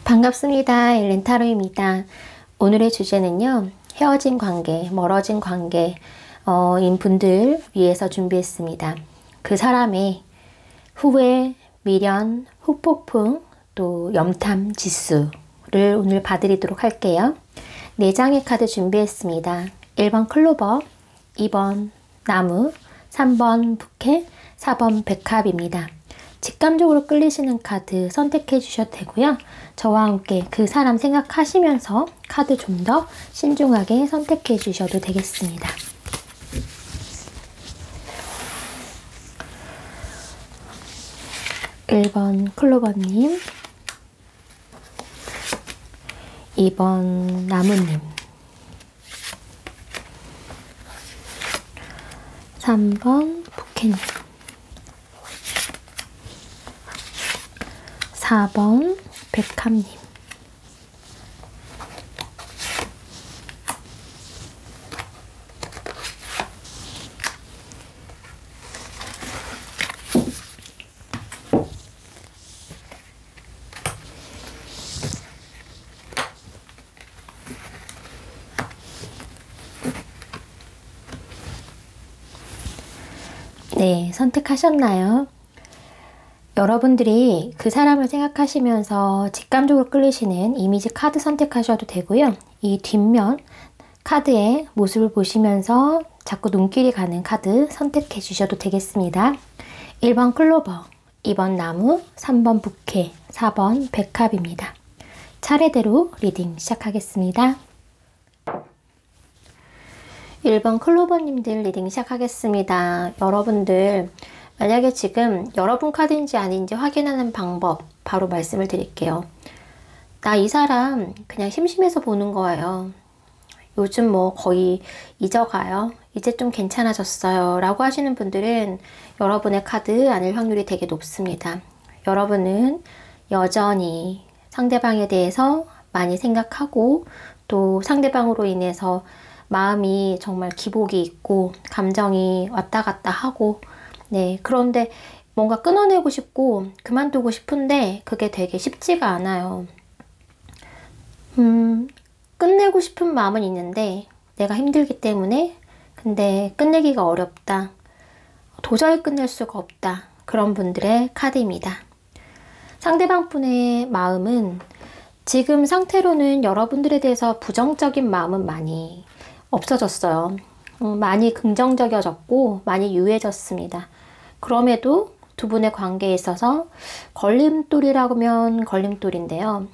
반갑습니다. 엘렌타로입니다. 오늘의 주제는요. 헤어진 관계, 멀어진 관계 인 분들 위해서 준비했습니다. 그 사람의 후회, 미련, 후폭풍, 또 염탐 지수를 오늘 봐드리도록 할게요. 4장의 카드 준비했습니다. 1번 클로버, 2번 나무, 3번 부케, 4번 백합입니다. 직감적으로 끌리시는 카드 선택해 주셔도 되고요. 저와 함께 그 사람 생각하시면서 카드 좀 더 신중하게 선택해 주셔도 되겠습니다. (1번) 클로버님, 2번 나무님, 3번 부케님, 4번 백합님. 네, 선택하셨나요? 여러분들이 그 사람을 생각하시면서 직감적으로 끌리시는 이미지 카드 선택하셔도 되고요. 이 뒷면 카드의 모습을 보시면서 자꾸 눈길이 가는 카드 선택해 주셔도 되겠습니다. 1번 클로버, 2번 나무, 3번 부케, 4번 백합입니다. 차례대로 리딩 시작하겠습니다. 1번 클로버님들 리딩 시작하겠습니다. 여러분들 만약에 지금 여러분 카드인지 아닌지 확인하는 방법 바로 말씀을 드릴게요. 나 이 사람 그냥 심심해서 보는 거예요. 요즘 뭐 거의 잊어가요. 이제 좀 괜찮아졌어요 라고 하시는 분들은 여러분의 카드 아닐 확률이 되게 높습니다. 여러분은 여전히 상대방에 대해서 많이 생각하고 또 상대방으로 인해서 마음이 정말 기복이 있고 감정이 왔다 갔다 하고, 네, 그런데 뭔가 끊어내고 싶고 그만두고 싶은데 그게 되게 쉽지가 않아요. 끝내고 싶은 마음은 있는데 내가 힘들기 때문에 근데 끝내기가 어렵다. 도저히 끝낼 수가 없다. 그런 분들의 카드입니다. 상대방 분의 마음은 지금 상태로는 여러분들에 대해서 부정적인 마음은 많이 없어졌어요. 많이 긍정적이어졌고 많이 유해졌습니다. 그럼에도 두 분의 관계에 있어서 걸림돌이라고 하면 걸림돌인데요.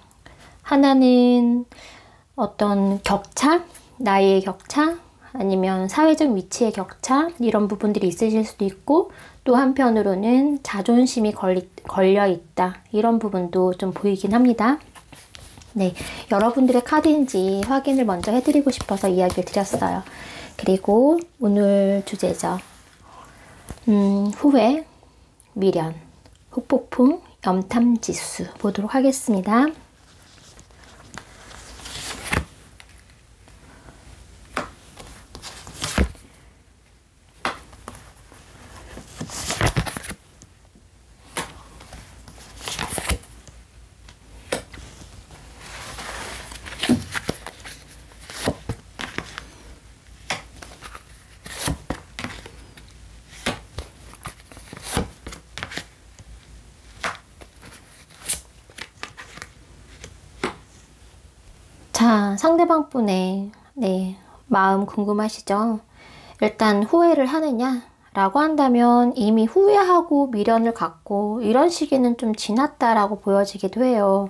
하나는 어떤 격차, 나이의 격차, 아니면 사회적 위치의 격차 이런 부분들이 있으실 수도 있고 또 한편으로는 자존심이 걸려 있다 이런 부분도 좀 보이긴 합니다. 네, 여러분들의 카드인지 확인을 먼저 해드리고 싶어서 이야기를 드렸어요. 그리고 오늘 주제죠. 후회, 미련, 후폭풍, 염탐지수 보도록 하겠습니다. 자, 상대방 분의 마음 궁금하시죠? 일단 후회를 하느냐? 라고 한다면 이미 후회하고 미련을 갖고 이런 시기는 좀 지났다라고 보여지기도 해요.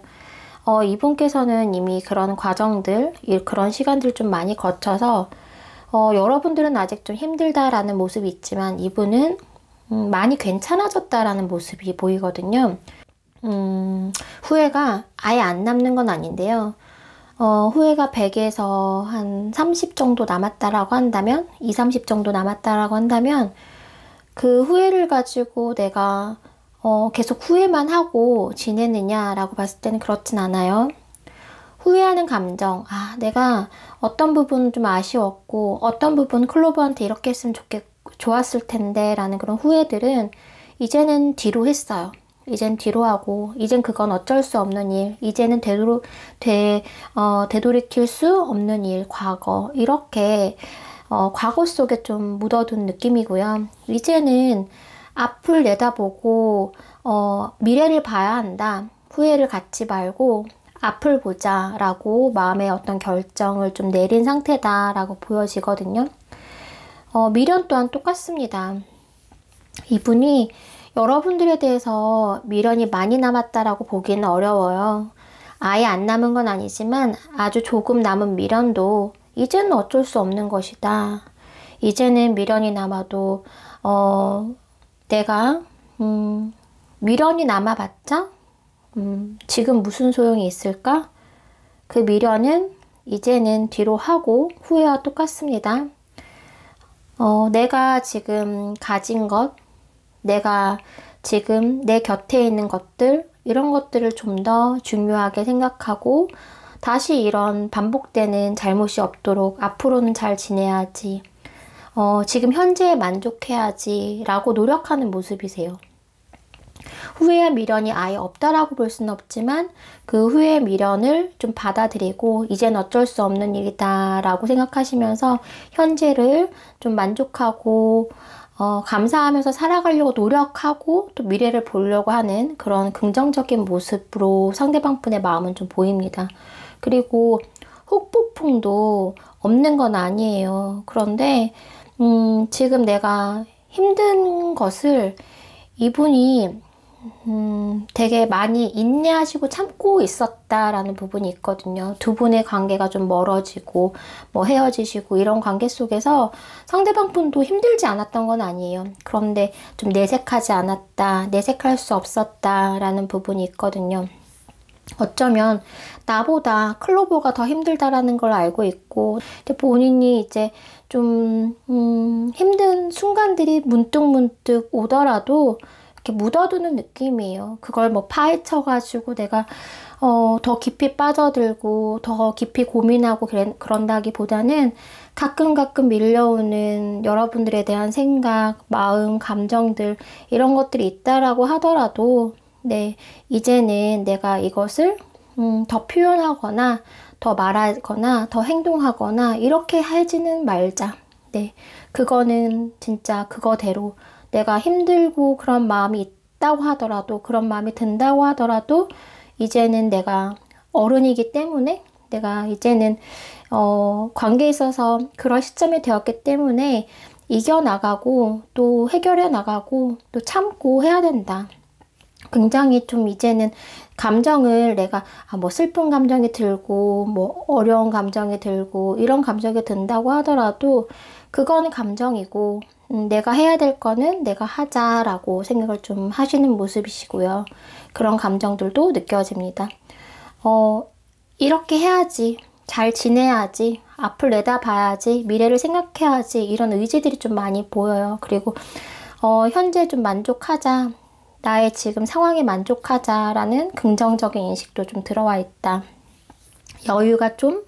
이분께서는 이미 그런 과정들, 그런 시간들 좀 많이 거쳐서 여러분들은 아직 좀 힘들다라는 모습이 있지만 이분은 많이 괜찮아졌다라는 모습이 보이거든요. 후회가 아예 안 남는 건 아닌데요. 후회가 100에서 한 30 정도 남았다라고 한다면 20, 30 정도 남았다라고 한다면 그 후회를 가지고 내가 계속 후회만 하고 지내느냐라고 봤을 때는 그렇진 않아요. 후회하는 감정, 내가 어떤 부분은 좀 아쉬웠고 어떤 부분 클로버한테 이렇게 했으면 좋았을 텐데 라는 그런 후회들은 이제는 뒤로 했어요. 이젠 뒤로 하고, 이젠 그건 어쩔 수 없는 일, 이제는 되돌이킬 수 없는 일, 과거. 이렇게, 과거 속에 좀 묻어둔 느낌이고요. 이제는 앞을 내다보고, 미래를 봐야 한다. 후회를 갖지 말고, 앞을 보자 라고 마음의 어떤 결정을 좀 내린 상태다 라고 보여지거든요. 미련 또한 똑같습니다. 이분이 여러분들에 대해서 미련이 많이 남았다라고 보기는 어려워요. 아예 안 남은 건 아니지만 아주 조금 남은 미련도 이제는 어쩔 수 없는 것이다. 이제는 미련이 남아도 내가 미련이 남아봤자 지금 무슨 소용이 있을까? 그 미련은 이제는 뒤로 하고 후회와 똑같습니다. 내가 지금 가진 것, 내가 지금 내 곁에 있는 것들, 이런 것들을 좀 더 중요하게 생각하고 다시 이런 반복되는 잘못이 없도록 앞으로는 잘 지내야지. 지금 현재에 만족해야지 라고 노력하는 모습이세요. 후회와 미련이 아예 없다라고 볼 수는 없지만 그 후회의 미련을 좀 받아들이고 이젠 어쩔 수 없는 일이다 라고 생각하시면서 현재를 좀 만족하고 감사하면서 살아가려고 노력하고 또 미래를 보려고 하는 그런 긍정적인 모습으로 상대방 분의 마음은 좀 보입니다. 그리고 후폭풍도 없는 건 아니에요. 그런데 지금 내가 힘든 것을 이분이 되게 많이 인내하시고 참고 있었다라는 부분이 있거든요. 두 분의 관계가 좀 멀어지고 뭐 헤어지시고 이런 관계 속에서 상대방 분도 힘들지 않았던 건 아니에요. 그런데 좀 내색하지 않았다, 내색할 수 없었다라는 부분이 있거든요. 어쩌면 나보다 클로버가 더 힘들다라는 걸 알고 있고 본인이 이제 좀 힘든 순간들이 문득문득 오더라도 이렇게 묻어두는 느낌이에요. 그걸 뭐 파헤쳐가지고 내가 더 깊이 빠져들고 더 깊이 고민하고 그런다기보다는 가끔 밀려오는 여러분들에 대한 생각, 마음, 감정들 이런 것들이 있다라고 하더라도 네, 이제는 내가 이것을 더 표현하거나 더 말하거나 더 행동하거나 이렇게 하지는 말자. 네, 그거는 진짜 그거대로 내가 힘들고 그런 마음이 있다고 하더라도 그런 마음이 든다고 하더라도 이제는 내가 어른이기 때문에 내가 이제는 관계에 있어서 그런 시점이 되었기 때문에 이겨나가고 또 해결해 나가고 또 참고 해야 된다. 굉장히 좀 이제는 감정을 내가 뭐 슬픈 감정이 들고 뭐 어려운 감정이 들고 이런 감정이 든다고 하더라도 그거는 감정이고 내가 해야 될 거는 내가 하자라고 생각을 좀 하시는 모습이시고요. 그런 감정들도 느껴집니다. 이렇게 해야지, 잘 지내야지, 앞을 내다봐야지, 미래를 생각해야지 이런 의지들이 좀 많이 보여요. 그리고 현재 좀 만족하자, 나의 지금 상황에 만족하자라는 긍정적인 인식도 좀 들어와 있다. 여유가 좀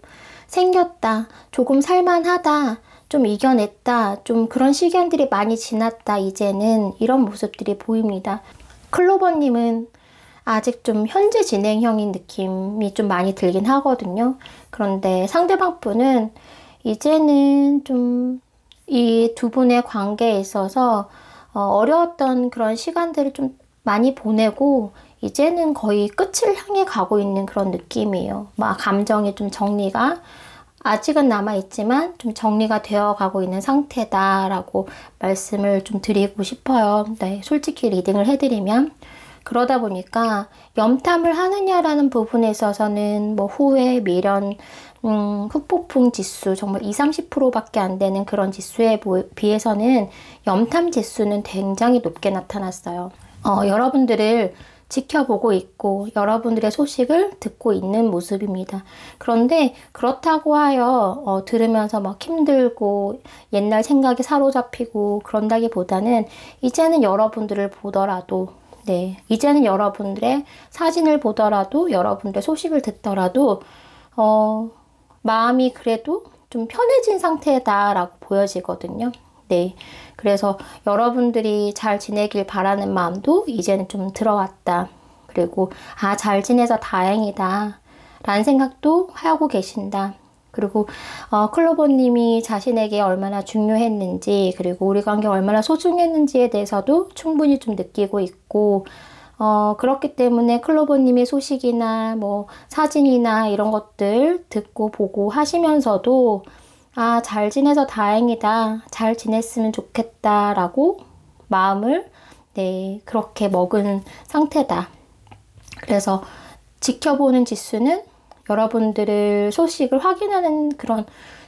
생겼다, 조금 살만하다, 좀 이겨냈다, 좀 그런 시간들이 많이 지났다, 이제는 이런 모습들이 보입니다. 클로버님은 아직 좀 현재 진행형인 느낌이 좀 많이 들긴 하거든요. 그런데 상대방 분은 이제는 좀 이 두 분의 관계에 있어서 어려웠던 그런 시간들을 좀 많이 보내고 이제는 거의 끝을 향해 가고 있는 그런 느낌이에요. 막 감정이 좀 정리가 아직은 남아있지만 좀 정리가 되어 가고 있는 상태다라고 말씀을 좀 드리고 싶어요. 네, 솔직히 리딩을 해드리면 그러다 보니까 염탐을 하느냐라는 부분에 있어서는 뭐 후회, 미련, 후폭풍 지수 정말 20-30%밖에 안 되는 그런 지수에 비해서는 염탐 지수는 굉장히 높게 나타났어요. 여러분들을 지켜보고 있고 여러분들의 소식을 듣고 있는 모습입니다. 그런데 그렇다고 하여 들으면서 막 힘들고 옛날 생각이 사로잡히고 그런다기보다는 이제는 여러분들을 보더라도 네, 이제는 여러분들의 사진을 보더라도 여러분들의 소식을 듣더라도 마음이 그래도 좀 편해진 상태다라고 보여지거든요. 네. 그래서 여러분들이 잘 지내길 바라는 마음도 이제는 좀 들어왔다. 그리고 잘 지내서 다행이다 라는 생각도 하고 계신다. 그리고 클로버님이 자신에게 얼마나 중요했는지, 그리고 우리 관계가 얼마나 소중했는지에 대해서도 충분히 좀 느끼고 있고, 그렇기 때문에 클로버님의 소식이나 뭐 사진이나 이런 것들 듣고 보고 하시면서도 잘 지내서 다행이다, 잘 지냈으면 좋겠다 라고 마음을 그렇게 먹은 상태다. 그래서 지켜보는 지수는, 여러분들을 소식을 확인하는 그런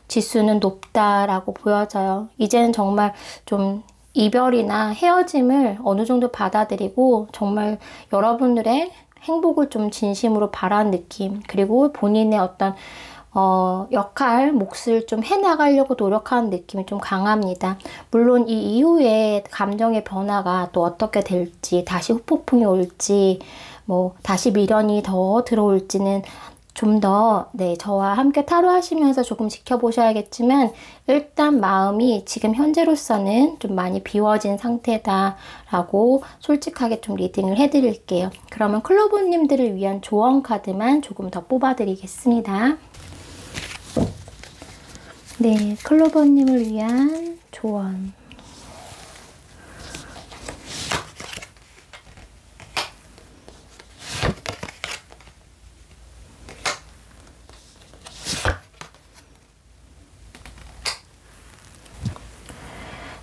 지수는 높다라고 보여져요. 이제는 정말 좀 이별이나 헤어짐을 어느 정도 받아들이고 정말 여러분들의 행복을 좀 진심으로 바라는 느낌, 그리고 본인의 어떤 역할, 몫을 좀 해나가려고 노력하는 느낌이 좀 강합니다. 물론 이 이후에 감정의 변화가 또 어떻게 될지, 다시 후폭풍이 올지, 뭐 다시 미련이 더 들어올지는 좀 더 저와 함께 타로 하시면서 조금 지켜보셔야겠지만, 일단 마음이 지금 현재로서는 좀 많이 비워진 상태다라고 솔직하게 좀 리딩을 해드릴게요. 그러면 클로버님들을 위한 조언 카드만 조금 더 뽑아드리겠습니다. 네, 클로버님을 위한 조언.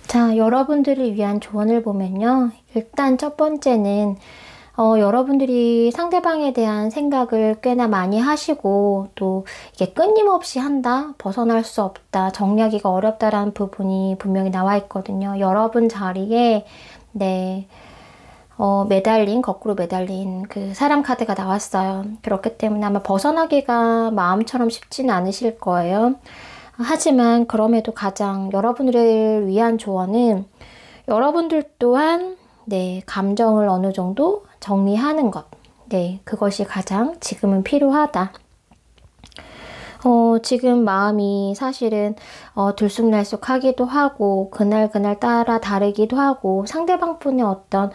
자, 여러분들을 위한 조언을 보면요. 일단 첫 번째는 여러분들이 상대방에 대한 생각을 꽤나 많이 하시고, 또 이게 끊임없이 한다, 벗어날 수 없다, 정리하기가 어렵다라는 부분이 분명히 나와 있거든요. 여러분 자리에 거꾸로 매달린 그 사람 카드가 나왔어요. 그렇기 때문에 아마 벗어나기가 마음처럼 쉽지는 않으실 거예요. 하지만 그럼에도 가장 여러분들을 위한 조언은, 여러분들 또한 감정을 어느 정도 정리하는 것, 그것이 가장 지금은 필요하다. 지금 마음이 사실은 들쑥날쑥하기도 하고, 그날 따라 다르기도 하고, 상대방분의 어떤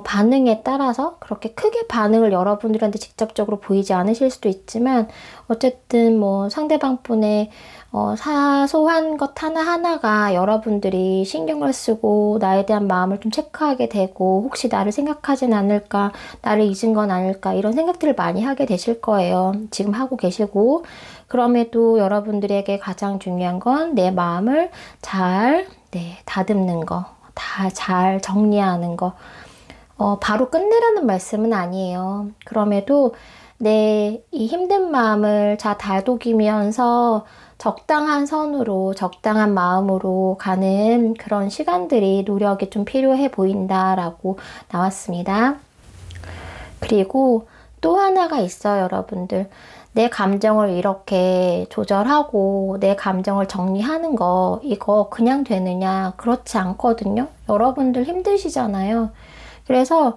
반응에 따라서 그렇게 크게 반응을 여러분들한테 직접적으로 보이지 않으실 수도 있지만, 어쨌든 뭐 상대방분의 사소한 것 하나하나가 여러분들이 신경을 쓰고 나에 대한 마음을 좀 체크하게 되고, 혹시 나를 생각하진 않을까, 나를 잊은 건 아닐까, 이런 생각들을 많이 하게 되실 거예요. 지금 하고 계시고. 그럼에도 여러분들에게 가장 중요한 건 내 마음을 잘 다듬는 거, 다 잘 정리하는 거. 바로 끝내라는 말씀은 아니에요. 그럼에도 이 힘든 마음을 잘 다독이면서 적당한 선으로, 적당한 마음으로 가는 그런 시간들이, 노력이 좀 필요해 보인다라고 나왔습니다. 그리고 또 하나가 있어요, 여러분들. 내 감정을 이렇게 조절하고 내 감정을 정리하는 거, 이거 그냥 되느냐? 그렇지 않거든요. 여러분들 힘드시잖아요. 그래서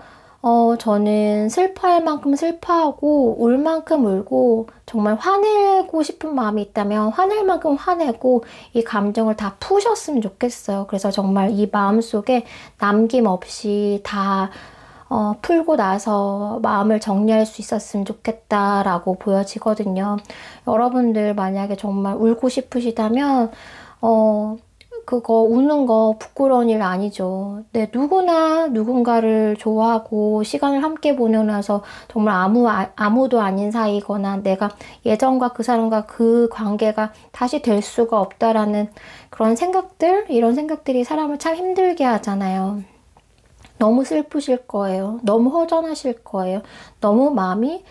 저는 슬퍼할 만큼 슬퍼하고, 울 만큼 울고, 정말 화내고 싶은 마음이 있다면 화낼 만큼 화내고, 이 감정을 다 푸셨으면 좋겠어요. 그래서 정말 이 마음속에 남김없이 다 풀고 나서 마음을 정리할 수 있었으면 좋겠다라고 보여지거든요. 여러분들 만약에 정말 울고 싶으시다면 그거 우는 거 부끄러운 일 아니죠. 누구나 누군가를 좋아하고 시간을 함께 보내고 나서 정말 아무도 아닌 사이거나, 내가 예전과 그 사람과 그 관계가 다시 될 수가 없다라는 그런 생각들, 이런 생각들이 사람을 참 힘들게 하잖아요. 너무 슬프실 거예요. 너무 허전하실 거예요. 너무 마음이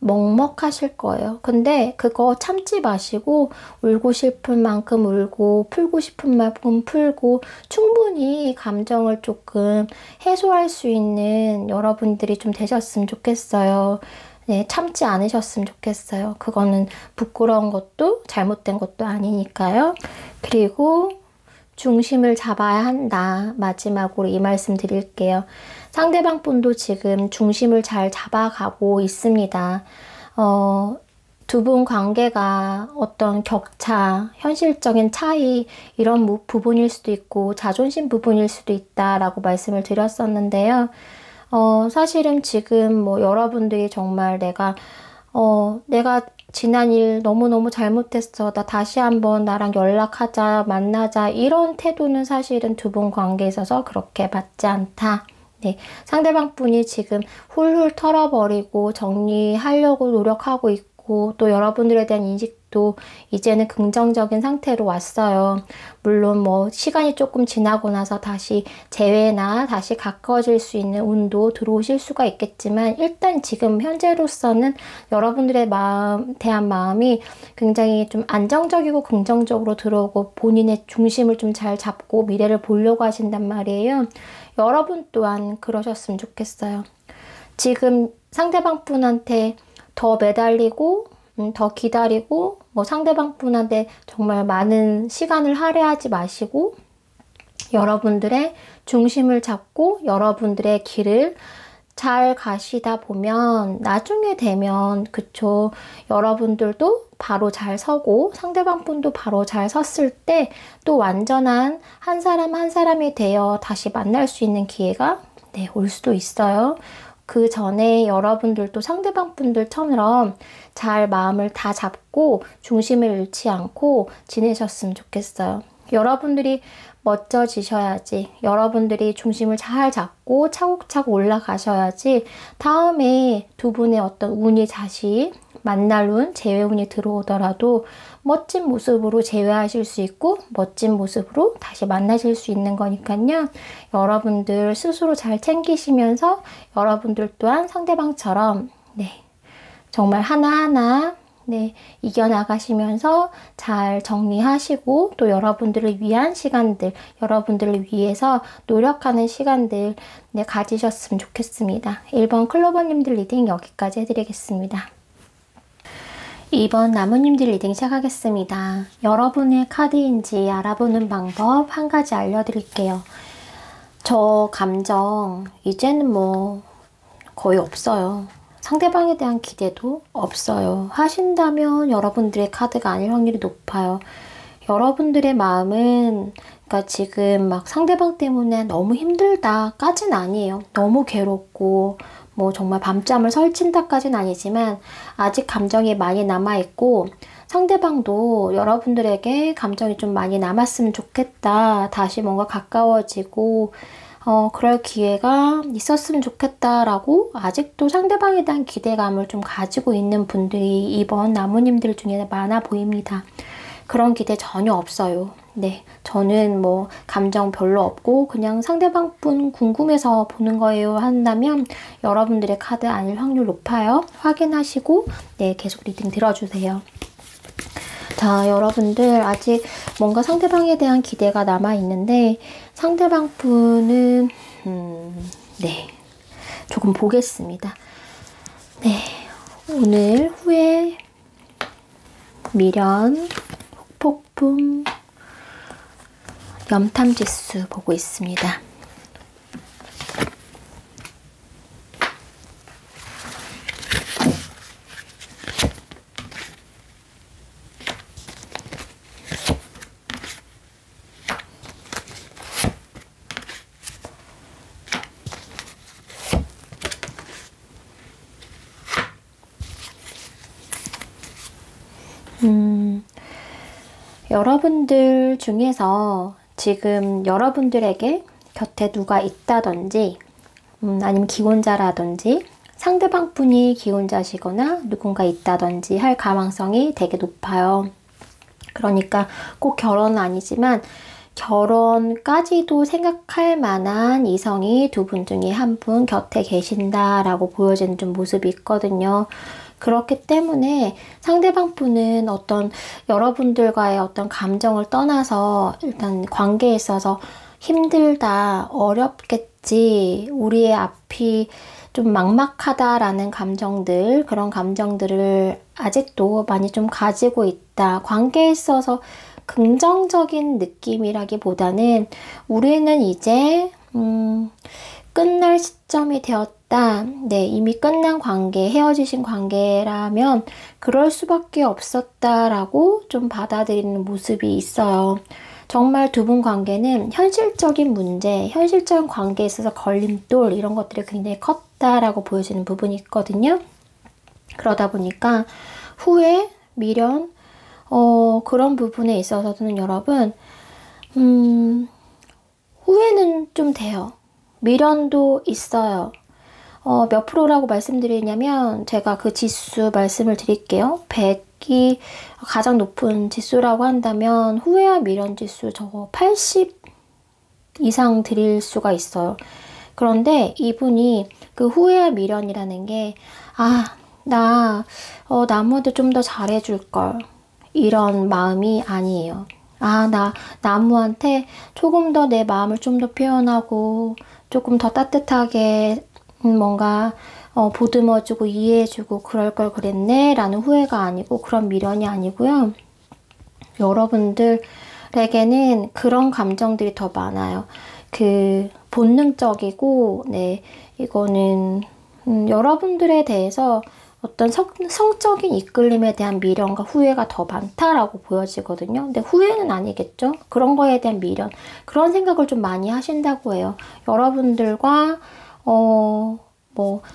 먹먹하실 거예요. 근데 그거 참지 마시고, 울고 싶은 만큼 울고, 풀고 싶은 만큼 풀고, 충분히 감정을 조금 해소할 수 있는 여러분들이 좀 되셨으면 좋겠어요. 참지 않으셨으면 좋겠어요. 그거는 부끄러운 것도 잘못된 것도 아니니까요. 그리고 중심을 잡아야 한다. 마지막으로 이 말씀 드릴게요. 상대방 분도 지금 중심을 잘 잡아가고 있습니다. 두 분 관계가 어떤 격차, 현실적인 차이 이런 부분일 수도 있고 자존심 부분일 수도 있다라고 말씀을 드렸었는데요. 사실은 지금 뭐 여러분들이 정말 내가 지난 일 너무너무 잘못했어. 나 다시 한번 나랑 연락하자, 만나자. 이런 태도는 사실은 두 분 관계에 있어서 그렇게 맞지 않다. 네, 상대방 분이 지금 훌훌 털어버리고 정리하려고 노력하고 있고 또 여러분들에 대한 인식도 이제는 긍정적인 상태로 왔어요. 물론 뭐 시간이 조금 지나고 나서 다시 재회나 다시 가까워질 수 있는 운도 들어오실 수가 있겠지만 일단 지금 현재로서는 여러분들의 대한 마음이 굉장히 좀 안정적이고 긍정적으로 들어오고 본인의 중심을 좀 잘 잡고 미래를 보려고 하신단 말이에요. 여러분 또한 그러셨으면 좋겠어요. 지금 상대방 분한테 더 매달리고 더 기다리고 뭐 상대방 분한테 정말 많은 시간을 할애하지 마시고 여러분들의 중심을 잡고 여러분들의 길을 잘 가시다 보면 나중에 되면 그쵸, 여러분들도 바로 잘 서고 상대방 분도 바로 잘 섰을 때 또 완전한 한 사람 한 사람이 되어 다시 만날 수 있는 기회가 올 수도 있어요. 그 전에 여러분들도 상대방 분들처럼 잘 마음을 다 잡고 중심을 잃지 않고 지내셨으면 좋겠어요. 여러분들이 멋져지셔야지, 여러분들이 중심을 잘 잡고 차곡차곡 올라가셔야지 다음에 두 분의 어떤 운이 다시 만날 운, 재회운이 들어오더라도 멋진 모습으로 재회하실 수 있고 멋진 모습으로 다시 만나실 수 있는 거니까요. 여러분들 스스로 잘 챙기시면서 여러분들 또한 상대방처럼 정말 하나하나 이겨나가시면서 잘 정리하시고 또 여러분들을 위한 시간들, 여러분들을 위해서 노력하는 시간들 가지셨으면 좋겠습니다. 1번 클로버님들 리딩 여기까지 해드리겠습니다. 2번 나무님들 리딩 시작하겠습니다. 여러분의 카드인지 알아보는 방법 한 가지 알려드릴게요. 저 감정 이제는 뭐 거의 없어요. 상대방에 대한 기대도 없어요. 하신다면 여러분들의 카드가 아닐 확률이 높아요. 여러분들의 마음은 그러니까 지금 막 상대방 때문에 너무 힘들다까진 아니에요. 너무 괴롭고 뭐 정말 밤잠을 설친다까지는 아니지만 아직 감정이 많이 남아있고 상대방도 여러분들에게 감정이 좀 많이 남았으면 좋겠다. 다시 뭔가 가까워지고 그럴 기회가 있었으면 좋겠다라고 아직도 상대방에 대한 기대감을 좀 가지고 있는 분들이 이번 나무님들 중에 많아 보입니다. 그런 기대 전혀 없어요. 저는 뭐 감정 별로 없고 그냥 상대방 분 궁금해서 보는 거예요 한다면 여러분들의 카드 아닐 확률 높아요. 확인하시고 계속 리딩 들어주세요. 자, 여러분들 아직 뭔가 상대방에 대한 기대가 남아있는데 상대방 분은 조금 보겠습니다. 오늘 후회, 미련, 폭풍, 염탐지수 보고 있습니다. 여러분들 중에서 지금 여러분들에게 곁에 누가 있다든지 아니면 기혼자라든지 상대방 분이 기혼자시거나 누군가 있다든지 할 가망성이 되게 높아요. 그러니까 꼭 결혼은 아니지만 결혼까지도 생각할 만한 이성이 두 분 중에 한 분 곁에 계신다라고 보여지는 좀 모습이 있거든요. 그렇기 때문에 상대방 분은 어떤 여러분들과의 어떤 감정을 떠나서 일단 관계에 있어서 힘들다, 어렵겠지, 우리의 앞이 좀 막막하다라는 감정들, 그런 감정들을 아직도 많이 좀 가지고 있다. 관계에 있어서 긍정적인 느낌이라기보다는 우리는 이제 끝날 시점이 되었다. 있다. 네, 이미 끝난 관계, 헤어지신 관계라면 그럴 수밖에 없었다라고 좀 받아들이는 모습이 있어요. 정말 두 분 관계는 현실적인 문제, 현실적인 관계에 있어서 걸림돌 이런 것들이 굉장히 컸다라고 보여지는 부분이 있거든요. 그러다 보니까 후회, 미련, 그런 부분에 있어서는 여러분, 후회는 좀 돼요. 미련도 있어요. 몇 프로라고 말씀드리냐면 제가 그 지수 말씀을 드릴게요. 100이 가장 높은 지수라고 한다면 후회와 미련 지수 저거 80 이상 드릴 수가 있어요. 그런데 이분이 그 후회와 미련이라는 게 나무한테 좀 더 잘해줄걸 이런 마음이 아니에요. 나 나무한테 조금 더 내 마음을 좀 더 표현하고 조금 더 따뜻하게 뭔가 보듬어주고 이해해주고 그럴 걸 그랬네 라는 후회가 아니고 그런 미련이 아니고요. 여러분들에게는 그런 감정들이 더 많아요. 그 본능적이고 네 이거는 여러분들에 대해서 어떤 성적인 이끌림에 대한 미련과 후회가 더 많다라고 보여지거든요. 근데 후회는 아니겠죠? 그런 거에 대한 미련, 그런 생각을 좀 많이 하신다고 해요. 여러분들과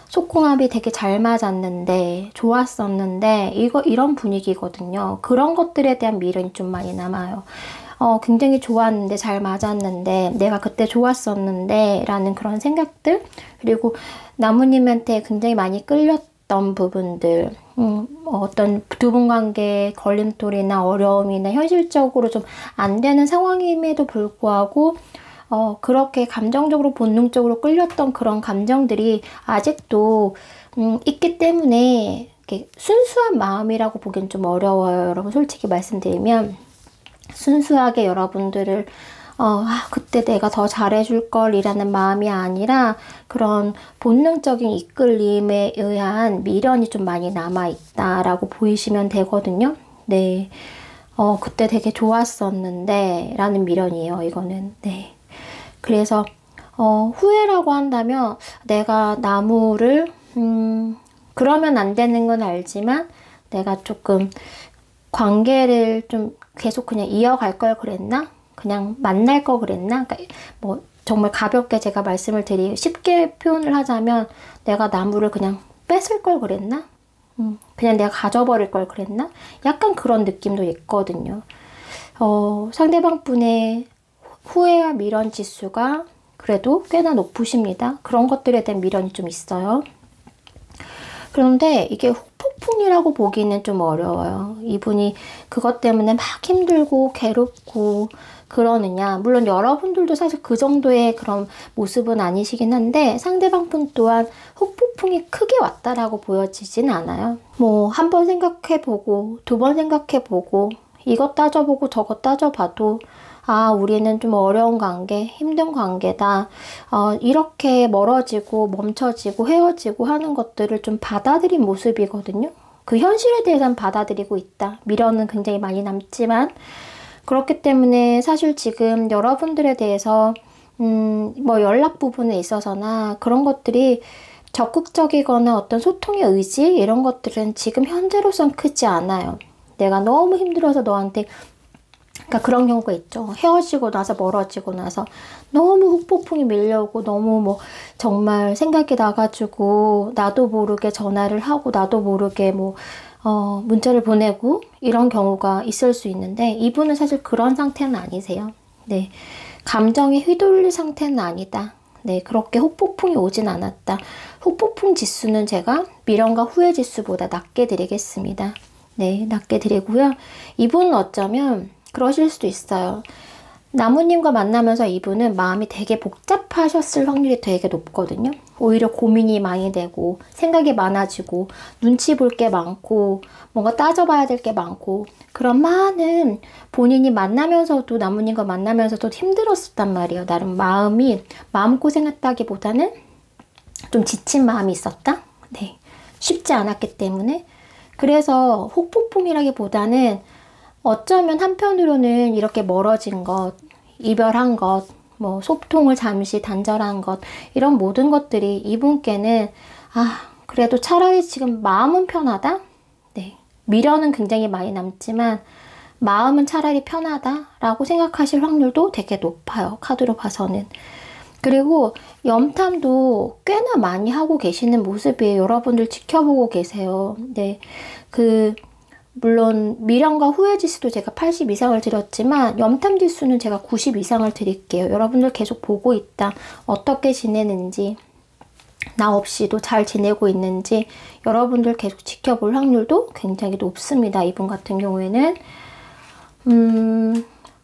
속궁합이 되게 잘 맞았는데, 좋았었는데, 이런 분위기거든요. 그런 것들에 대한 미련이 좀 많이 남아요. 굉장히 좋았는데, 잘 맞았는데, 내가 그때 좋았었는데, 라는 그런 생각들, 그리고 나무님한테 굉장히 많이 끌렸던 부분들, 어떤 두 분 관계의 걸림돌이나 어려움이나 현실적으로 좀 안 되는 상황임에도 불구하고, 그렇게 감정적으로 본능적으로 끌렸던 그런 감정들이 아직도 있기 때문에 이렇게 순수한 마음이라고 보기엔 좀 어려워요. 여러분 솔직히 말씀드리면 순수하게 여러분들을 그때 내가 더 잘해줄 걸 이라는 마음이 아니라 그런 본능적인 이끌림에 의한 미련이 좀 많이 남아있다라고 보이시면 되거든요. 네. 그때 되게 좋았었는데 라는 미련이에요. 이거는. 네. 그래서 후회라고 한다면 내가 나무를 그러면 안 되는 건 알지만 내가 조금 관계를 좀 계속 그냥 이어갈 걸 그랬나? 그냥 만날 걸 그랬나? 그러니까 뭐 정말 가볍게 제가 말씀을 쉽게 표현을 하자면 내가 나무를 그냥 뺏을 걸 그랬나? 그냥 내가 가져버릴 걸 그랬나? 약간 그런 느낌도 있거든요. 상대방 분의 후회와 미련 지수가 그래도 꽤나 높으십니다. 그런 것들에 대한 미련이 좀 있어요. 그런데 이게 폭풍이라고 보기는 좀 어려워요. 이분이 그것 때문에 막 힘들고 괴롭고 그러느냐. 물론 여러분들도 사실 그 정도의 그런 모습은 아니시긴 한데 상대방 분 또한 폭풍이 크게 왔다라고 보여지진 않아요. 뭐 한 번 생각해보고 두 번 생각해보고 이것 따져보고 저것 따져봐도 우리는 좀 어려운 관계, 힘든 관계다. 이렇게 멀어지고 멈춰지고 헤어지고 하는 것들을 좀 받아들인 모습이거든요. 그 현실에 대해서는 받아들이고 있다. 미련은 굉장히 많이 남지만 그렇기 때문에 사실 지금 여러분들에 대해서 뭐 연락 부분에 있어서나 그런 것들이 적극적이거나 어떤 소통의 의지 이런 것들은 지금 현재로선 크지 않아요. 내가 너무 힘들어서 너한테 그러니까 그런 경우가 있죠. 헤어지고 나서 멀어지고 나서 너무 후폭풍이 밀려오고 너무 뭐 정말 생각이 나가지고 나도 모르게 전화를 하고 나도 모르게 뭐 문자를 보내고 이런 경우가 있을 수 있는데 이분은 사실 그런 상태는 아니세요. 네, 감정에 휘둘릴 상태는 아니다. 네, 그렇게 후폭풍이 오진 않았다. 후폭풍 지수는 제가 미련과 후회 지수보다 낮게 드리겠습니다. 네, 낮게 드리고요. 이분은 어쩌면 그러실 수도 있어요. 나무님과 만나면서 이분은 마음이 되게 복잡하셨을 확률이 되게 높거든요. 오히려 고민이 많이 되고 생각이 많아지고 눈치 볼 게 많고 뭔가 따져봐야 될 게 많고 그런 많은 본인이 만나면서도 나무님과 만나면서도 힘들었었단 말이에요. 나름 마음고생했다기보다는 좀 지친 마음이 있었다. 네, 쉽지 않았기 때문에 그래서 혹폭풍이라기보다는 어쩌면 한편으로는 이렇게 멀어진 것, 이별한 것, 뭐 소통을 잠시 단절한 것, 이런 모든 것들이 이분께는 그래도 차라리 지금 마음은 편하다? 네, 미련은 굉장히 많이 남지만 마음은 차라리 편하다라고 생각하실 확률도 되게 높아요. 카드로 봐서는. 그리고 염탐도 꽤나 많이 하고 계시는 모습이에요. 여러분들 지켜보고 계세요. 네, 물론 미련과 후회 지수도 제가 80 이상을 드렸지만 염탐 지수는 제가 90 이상을 드릴게요. 여러분들 계속 보고 있다. 어떻게 지내는지, 나 없이도 잘 지내고 있는지 여러분들 계속 지켜볼 확률도 굉장히 높습니다. 이분 같은 경우에는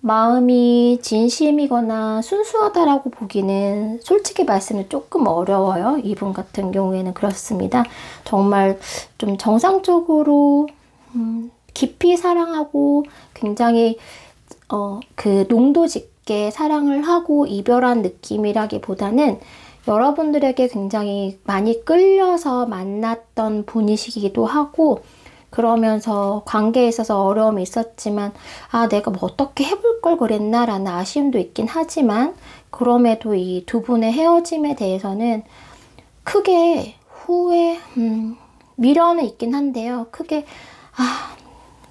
마음이 진심이거나 순수하다라고 보기는 솔직히 말씀을 조금 어려워요. 이분 같은 경우에는 그렇습니다. 정말 좀 정상적으로 깊이 사랑하고 굉장히 농도 짙게 사랑을 하고 이별한 느낌이라기보다는 여러분들에게 굉장히 많이 끌려서 만났던 분이시기도 하고, 그러면서 관계에 있어서 어려움이 있었지만 내가 뭐 어떻게 해볼 걸 그랬나 라는 아쉬움도 있긴 하지만, 그럼에도 이 두 분의 헤어짐에 대해서는 크게 후회, 미련은 있긴 한데요. 크게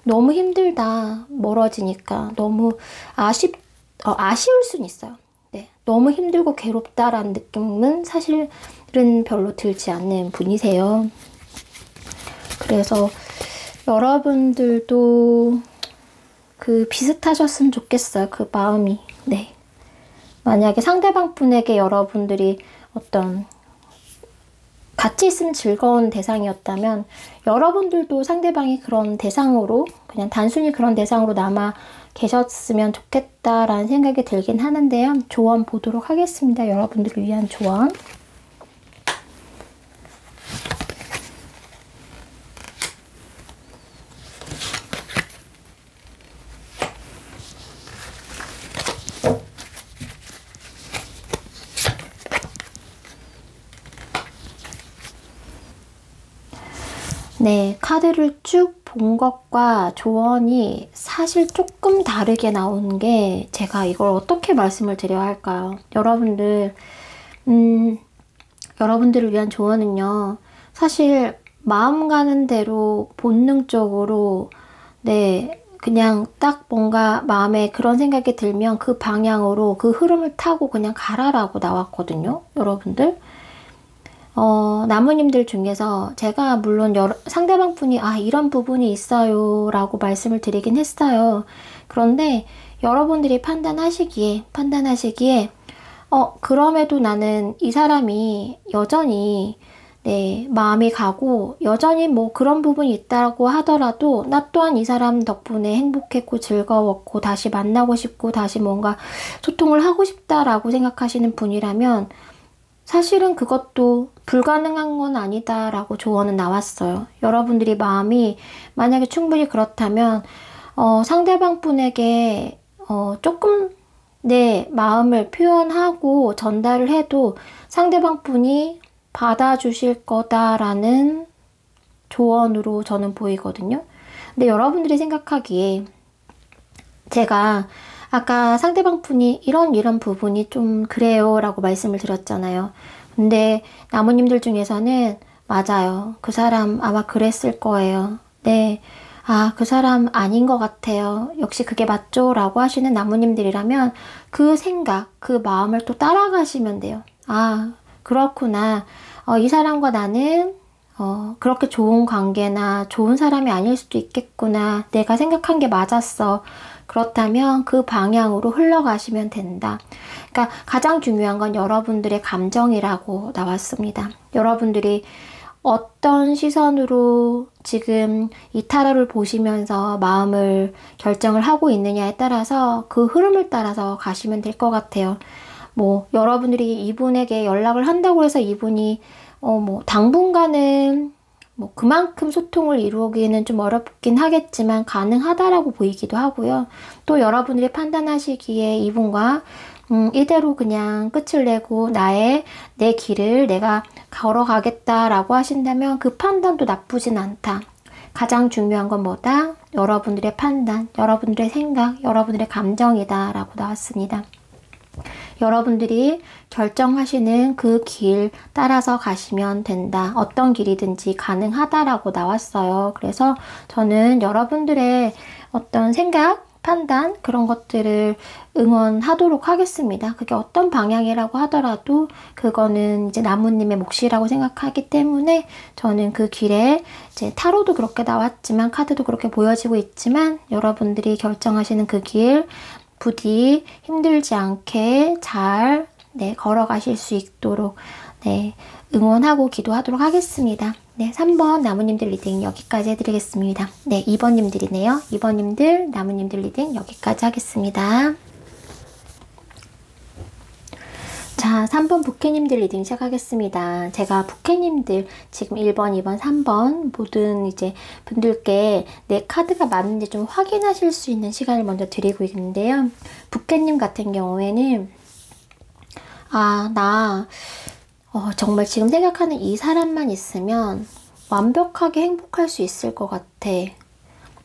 너무 힘들다, 멀어지니까 너무 아쉬울 순 있어요. 네, 너무 힘들고 괴롭다라는 느낌은 사실은 별로 들지 않는 분이세요. 그래서 여러분들도 비슷하셨으면 좋겠어요. 그 마음이. 네. 만약에 상대방 분에게 여러분들이 어떤 같이 있으면 즐거운 대상이었다면 여러분들도 상대방이 그런 대상으로, 그냥 단순히 그런 대상으로 남아 계셨으면 좋겠다라는 생각이 들긴 하는데요. 조언 보도록 하겠습니다. 여러분들을 위한 조언. 네, 카드를 쭉 본 것과 조언이 사실 조금 다르게 나오는 게, 제가 이걸 어떻게 말씀을 드려야 할까요? 여러분들을 위한 조언은요, 사실 마음 가는 대로 본능적으로, 네, 그냥 딱 뭔가 마음에 그런 생각이 들면 그 방향으로 그 흐름을 타고 그냥 가라라고 나왔거든요, 여러분들. 나무님들 중에서 제가 물론 상대방 분이 이런 부분이 있어요 라고 말씀을 드리긴 했어요. 그런데 여러분들이 판단하시기에 그럼에도 나는 이 사람이 여전히 마음이 가고 여전히 뭐 그런 부분이 있다고 하더라도 나 또한 이 사람 덕분에 행복했고 즐거웠고 다시 만나고 싶고 다시 뭔가 소통을 하고 싶다라고 생각하시는 분이라면 사실은 그것도 불가능한 건 아니다라고 조언은 나왔어요. 여러분들이 마음이 만약에 충분히 그렇다면 상대방 분에게 조금 내 마음을 표현하고 전달을 해도 상대방 분이 받아주실 거다라는 조언으로 저는 보이거든요. 근데 여러분들이 생각하기에 제가 아까 상대방 분이 이런 부분이 좀 그래요 라고 말씀을 드렸잖아요. 근데 나무님들 중에서는 맞아요. 그 사람 아마 그랬을 거예요. 네. 그 사람 아닌 것 같아요. 역시 그게 맞죠? 라고 하시는 나무님들이라면 그 생각, 그 마음을 또 따라가시면 돼요. 그렇구나. 이 사람과 나는 그렇게 좋은 관계나 좋은 사람이 아닐 수도 있겠구나. 내가 생각한 게 맞았어. 그렇다면 그 방향으로 흘러가시면 된다. 그러니까 가장 중요한 건 여러분들의 감정이라고 나왔습니다. 여러분들이 어떤 시선으로 지금 이 타로를 보시면서 마음을 결정을 하고 있느냐에 따라서 그 흐름을 따라서 가시면 될 것 같아요. 뭐 여러분들이 이분에게 연락을 한다고 해서 이분이 뭐 당분간은 뭐 그만큼 소통을 이루기는 좀 어렵긴 하겠지만 가능하다라고 보이기도 하고요. 또 여러분들이 판단하시기에 이분과 이대로 그냥 끝을 내고 내 길을 내가 걸어가겠다라고 하신다면 그 판단도 나쁘진 않다. 가장 중요한 건 뭐다? 여러분들의 판단, 여러분들의 생각, 여러분들의 감정이다 라고 나왔습니다. 여러분들이 결정하시는 그 길 따라서 가시면 된다. 어떤 길이든지 가능하다라고 나왔어요. 그래서 저는 여러분들의 어떤 생각, 판단 그런 것들을 응원하도록 하겠습니다. 그게 어떤 방향이라고 하더라도 그거는 이제 나무님의 몫이라고 생각하기 때문에 저는 그 길에 이제 타로도 그렇게 나왔지만 카드도 그렇게 보여지고 있지만 여러분들이 결정하시는 그 길 부디 힘들지 않게 잘 걸어가실 수 있도록 응원하고 기도하도록 하겠습니다. 3번 나무님들 리딩 여기까지 해드리겠습니다. 2번님들이네요. 2번님들 나무님들 리딩 여기까지 하겠습니다. 자, 3번 부캐님들 리딩 시작하겠습니다. 제가 부캐님들 지금 1번, 2번, 3번 모든 이제 분들께 내 카드가 맞는지 좀 확인하실 수 있는 시간을 먼저 드리고 있는데요. 부캐님 같은 경우에는 정말 지금 생각하는 이 사람만 있으면 완벽하게 행복할 수 있을 것 같아.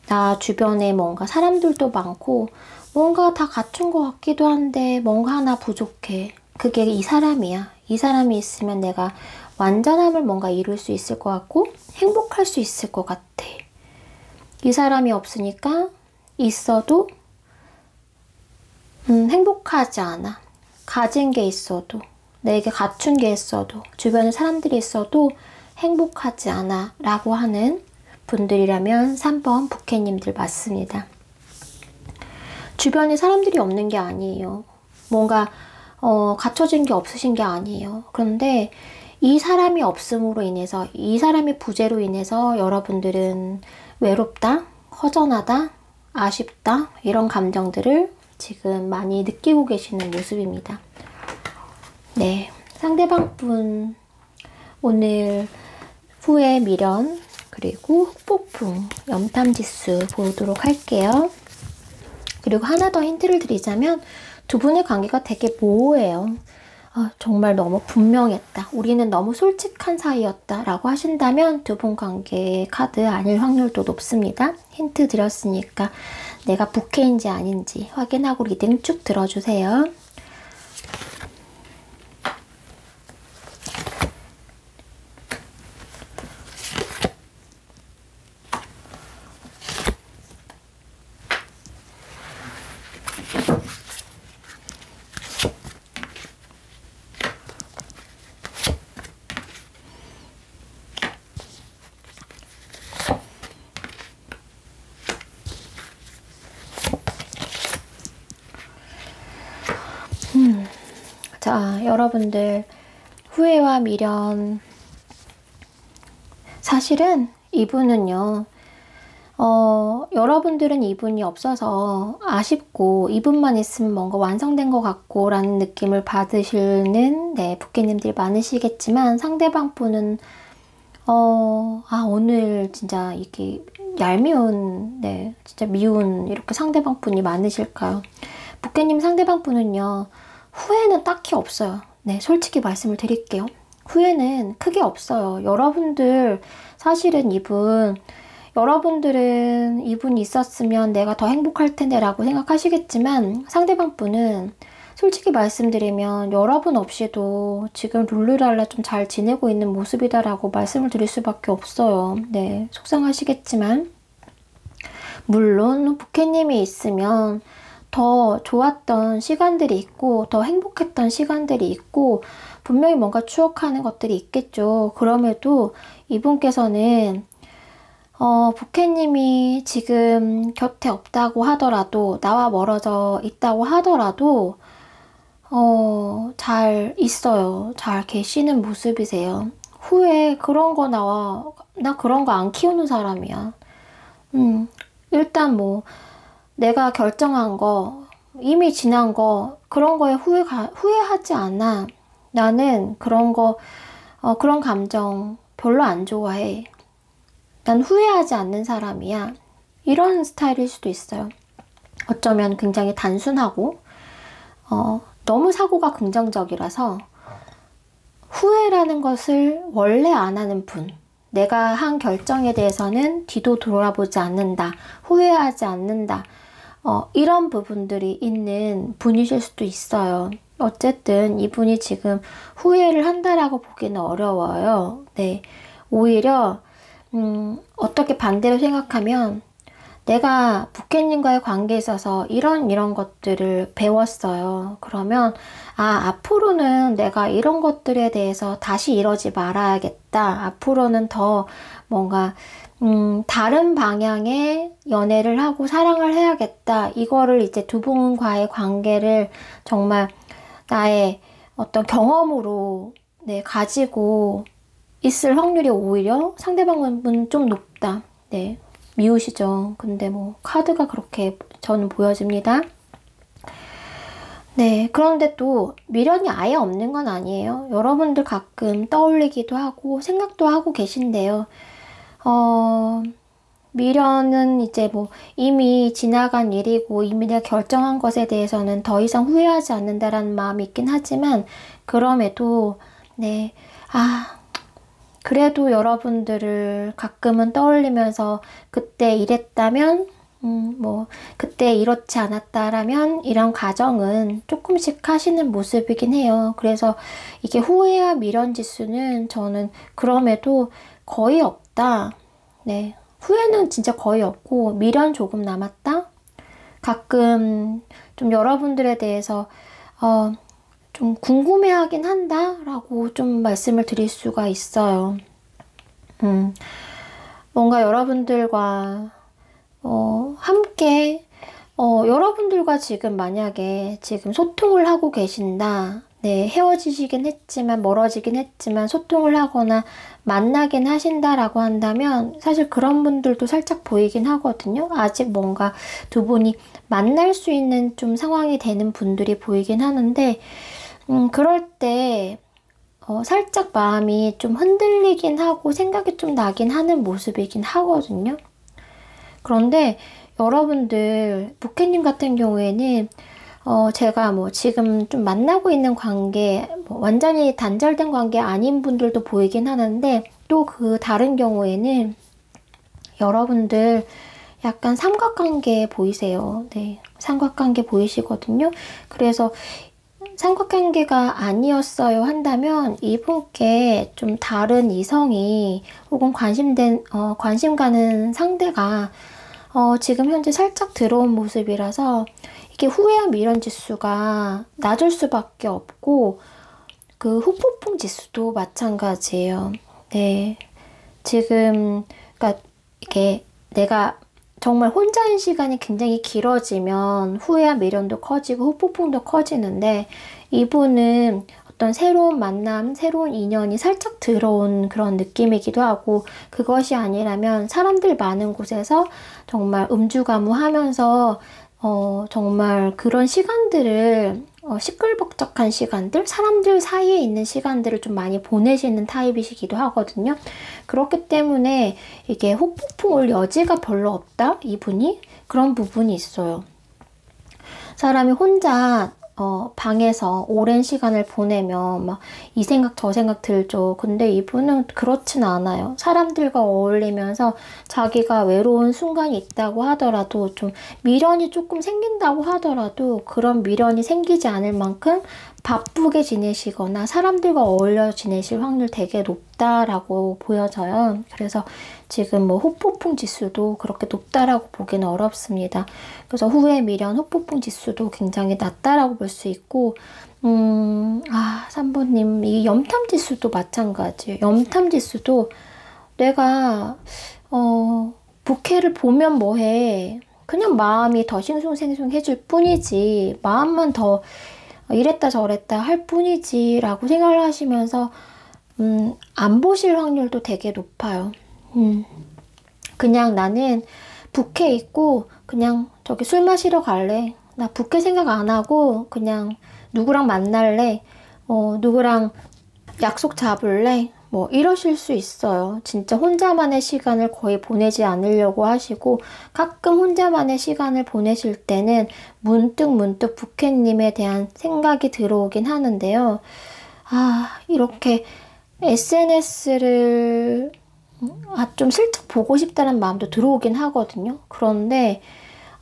나 주변에 뭔가 사람들도 많고 뭔가 다 갖춘 것 같기도 한데 뭔가 하나 부족해. 그게 이 사람이야. 이 사람이 있으면 내가 완전함을 뭔가 이룰 수 있을 것 같고 행복할 수 있을 것 같아. 이 사람이 없으니까 있어도 행복하지 않아. 가진 게 있어도 내게 갖춘 게 있어도 주변에 사람들이 있어도 행복하지 않아 라고 하는 분들이라면 3번 부캐님들 맞습니다. 주변에 사람들이 없는 게 아니에요. 뭔가 갖춰진 게 없으신 게 아니에요. 그런데 이 사람이 없음으로 인해서 이 사람의 부재로 인해서 여러분들은 외롭다, 허전하다, 아쉽다 이런 감정들을 지금 많이 느끼고 계시는 모습입니다. 상대방 분 오늘 후회, 미련, 그리고 흑폭풍, 염탐지수 보도록 할게요. 그리고 하나 더 힌트를 드리자면 두 분의 관계가 되게 모호해요. 정말 너무 분명했다. 우리는 너무 솔직한 사이였다 라고 하신다면 두 분 관계의 카드 아닐 확률도 높습니다. 힌트 드렸으니까 내가 부캐인지 아닌지 확인하고 리딩 쭉 들어주세요. 자, 여러분들 후회와 미련 사실은 이분은요 여러분들은 이분이 없어서 아쉽고 이분만 있으면 뭔가 완성된 것 같고 라는 느낌을 받으시는 부캐님들이 많으시겠지만 상대방 분은 오늘 진짜 이게 얄미운 진짜 미운 이렇게 상대방 분이 많으실까요? 부캐님 상대방 분은요 후회는 딱히 없어요. 솔직히 말씀을 드릴게요. 후회는 크게 없어요. 여러분들 사실은 여러분들은 이분이 있었으면 내가 더 행복할 텐데 라고 생각하시겠지만 상대방 분은 솔직히 말씀드리면 여러분 없이도 지금 룰루랄라 좀 잘 지내고 있는 모습이다 라고 말씀을 드릴 수밖에 없어요. 속상하시겠지만 물론 부캐님이 있으면 더 좋았던 시간들이 있고 더 행복했던 시간들이 있고 분명히 뭔가 추억하는 것들이 있겠죠. 그럼에도 이분께서는 부캐님이 지금 곁에 없다고 하더라도 나와 멀어져 있다고 하더라도 잘 있어요. 잘 계시는 모습이세요. 후에 그런 거 나 그런 거 안 키우는 사람이야. 일단 뭐 내가 결정한 거, 이미 지난 거, 그런 거에 후회하지 않아. 나는 그런 감정 별로 안 좋아해. 난 후회하지 않는 사람이야. 이런 스타일일 수도 있어요. 어쩌면 굉장히 단순하고, 너무 사고가 긍정적이라서 후회라는 것을 원래 안 하는 분. 내가 한 결정에 대해서는 뒤도 돌아보지 않는다. 후회하지 않는다. 이런 부분들이 있는 분이실 수도 있어요. 어쨌든 이분이 지금 후회를 한다라고 보기는 어려워요. 네. 오히려 어떻게 반대로 생각하면 내가 부캐님과의 관계에 있어서 이런 것들을 배웠어요. 그러면 앞으로는 내가 이런 것들에 대해서 다시 이러지 말아야겠다. 앞으로는 더 뭔가 다른 방향의 연애를 하고 사랑을 해야겠다. 이거를 이제 두 분과의 관계를 정말 나의 어떤 경험으로 네, 가지고 있을 확률이 오히려 상대방은 좀 높다. 네. 미우시죠. 근데 뭐 카드가 그렇게 저는 보여집니다. 네, 그런데 또 미련이 아예 없는 건 아니에요. 여러분들 가끔 떠올리기도 하고 생각도 하고 계신데요. 미련은 이제 뭐 이미 지나간 일이고 이미 내가 결정한 것에 대해서는 더 이상 후회하지 않는다라는 마음이 있긴 하지만 그럼에도 네, 그래도 여러분들을 가끔은 떠올리면서 그때 이랬다면 뭐 그때 이렇지 않았다라면 이런 가정은 조금씩 하시는 모습이긴 해요. 그래서 이게 후회와 미련 지수는 저는 그럼에도 거의 없다. 네, 후회는 진짜 거의 없고 미련 조금 남았다. 가끔 좀 여러분들에 대해서 좀 궁금해하긴 한다라고 좀 말씀을 드릴 수가 있어요. 뭔가 여러분들과 함께 여러분들과 지금 만약에 지금 소통을 하고 계신다. 네, 헤어지시긴 했지만 멀어지긴 했지만 소통을 하거나 만나긴 하신다라고 한다면 사실 그런 분들도 살짝 보이긴 하거든요. 아직 뭔가 두 분이 만날 수 있는 좀 상황이 되는 분들이 보이긴 하는데 그럴 때 살짝 마음이 좀 흔들리긴 하고 생각이 좀 나긴 하는 모습이긴 하거든요. 그런데 여러분들 부캐님 같은 경우에는 제가 뭐 지금 좀 만나고 있는 관계 뭐 완전히 단절된 관계 아닌 분들도 보이긴 하는데 또 그 다른 경우에는 여러분들 약간 삼각관계 보이세요. 네, 삼각관계 보이시거든요. 그래서 삼각관계가 아니었어요 한다면 이분께 좀 다른 이성이 혹은 관심 가는 상대가 지금 현재 살짝 들어온 모습이라서 이게 후회와 미련 지수가 낮을 수밖에 없고 그 후폭풍 지수도 마찬가지예요. 네, 지금 그러니까 이게 내가 정말 혼자인 시간이 굉장히 길어지면 후회와 미련도 커지고 후폭풍도 커지는데 이분은 어떤 새로운 만남, 새로운 인연이 살짝 들어온 그런 느낌이기도 하고 그것이 아니라면 사람들 많은 곳에서 정말 음주가무하면서 정말 그런 시간들을 시끌벅적한 시간들, 사람들 사이에 있는 시간들을 좀 많이 보내시는 타입이시기도 하거든요. 그렇기 때문에 이게 후폭풍 올 여지가 별로 없다? 이분이? 그런 부분이 있어요. 사람이 혼자 방에서 오랜 시간을 보내면 막 이 생각 저 생각 들죠. 근데 이분은 그렇진 않아요. 사람들과 어울리면서 자기가 외로운 순간이 있다고 하더라도 좀 미련이 조금 생긴다고 하더라도 그런 미련이 생기지 않을 만큼 바쁘게 지내시거나 사람들과 어울려 지내실 확률 되게 높다라고 보여져요. 그래서 지금 뭐 후폭풍 지수도 그렇게 높다라고 보기는 어렵습니다. 그래서 후회, 미련, 후폭풍 지수도 굉장히 낮다라고 볼 수 있고 3번님 이 염탐 지수도 마찬가지예요. 염탐 지수도 내가 부캐를 보면 뭐해. 그냥 마음이 더 싱숭생숭해질 뿐이지 마음만 더 이랬다 저랬다 할 뿐이지 라고 생각을 하시면서 안 보실 확률도 되게 높아요. 그냥 나는 부캐 있고 그냥 저기 술 마시러 갈래. 나 부캐 생각 안 하고 그냥 누구랑 만날래. 누구랑 약속 잡을래. 뭐 이러실 수 있어요. 진짜 혼자만의 시간을 거의 보내지 않으려고 하시고 가끔 혼자만의 시간을 보내실 때는 문득 부캐님에 대한 생각이 들어오긴 하는데요. 이렇게 SNS를 좀 슬쩍 보고 싶다는 마음도 들어오긴 하거든요. 그런데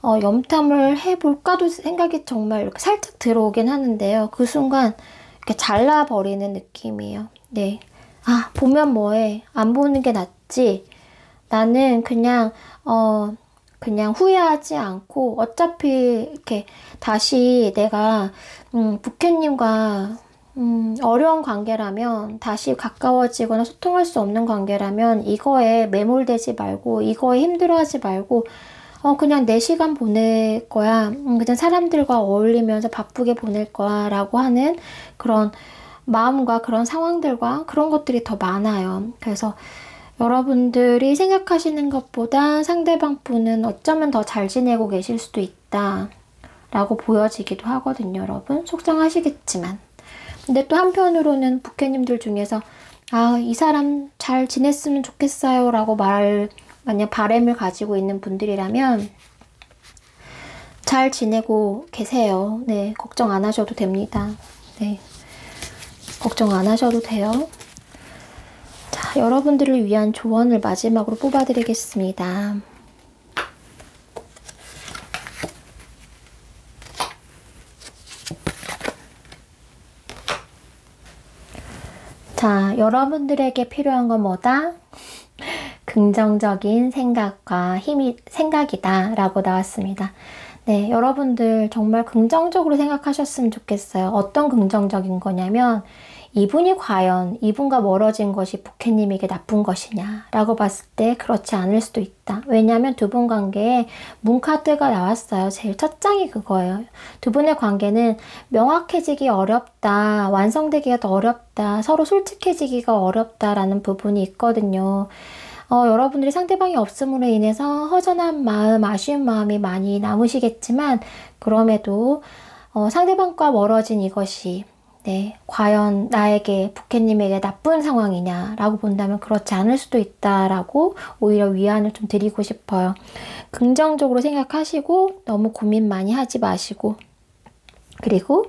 염탐을 해볼까도 생각이 정말 이렇게 살짝 들어오긴 하는데요. 그 순간 이렇게 잘라버리는 느낌이에요. 네. 아, 보면 뭐해. 안 보는 게 낫지. 나는 그냥 후회하지 않고 어차피 이렇게 다시 내가 부캐님과 어려운 관계라면, 다시 가까워지거나 소통할 수 없는 관계라면 이거에 매몰되지 말고, 이거에 힘들어하지 말고 그냥 내 시간 보낼 거야. 그냥 사람들과 어울리면서 바쁘게 보낼 거야 라고 하는 그런 마음과 그런 상황들과 그런 것들이 더 많아요. 그래서 여러분들이 생각하시는 것보다 상대방 분은 어쩌면 더 잘 지내고 계실 수도 있다 라고 보여지기도 하거든요, 여러분. 속상하시겠지만. 근데 또 한편으로는 부캐님들 중에서 아, 이 사람 잘 지냈으면 좋겠어요 라고 만약 바람을 가지고 있는 분들이라면 잘 지내고 계세요. 네, 걱정 안 하셔도 됩니다. 네, 걱정 안 하셔도 돼요. 자, 여러분들을 위한 조언을 마지막으로 뽑아드리겠습니다. 자, 여러분들에게 필요한 건 뭐다? 긍정적인 생각이다 라고 나왔습니다. 네, 여러분들 정말 긍정적으로 생각하셨으면 좋겠어요. 어떤 긍정적인 거냐면, 이분과 멀어진 것이 부캐님에게 나쁜 것이냐 라고 봤을 때 그렇지 않을 수도 있다. 왜냐하면 두 분 관계에 문카드가 나왔어요. 제일 첫 장이 그거예요. 두 분의 관계는 명확해지기 어렵다, 완성되기가 더 어렵다, 서로 솔직해지기가 어렵다라는 부분이 있거든요. 여러분들이 상대방이 없음으로 인해서 허전한 마음, 아쉬운 마음이 많이 남으시겠지만, 그럼에도 상대방과 멀어진 이것이 네, 과연 나에게, 부캐님에게 나쁜 상황이냐라고 본다면 그렇지 않을 수도 있다라고 오히려 위안을 좀 드리고 싶어요. 긍정적으로 생각하시고 너무 고민 많이 하지 마시고, 그리고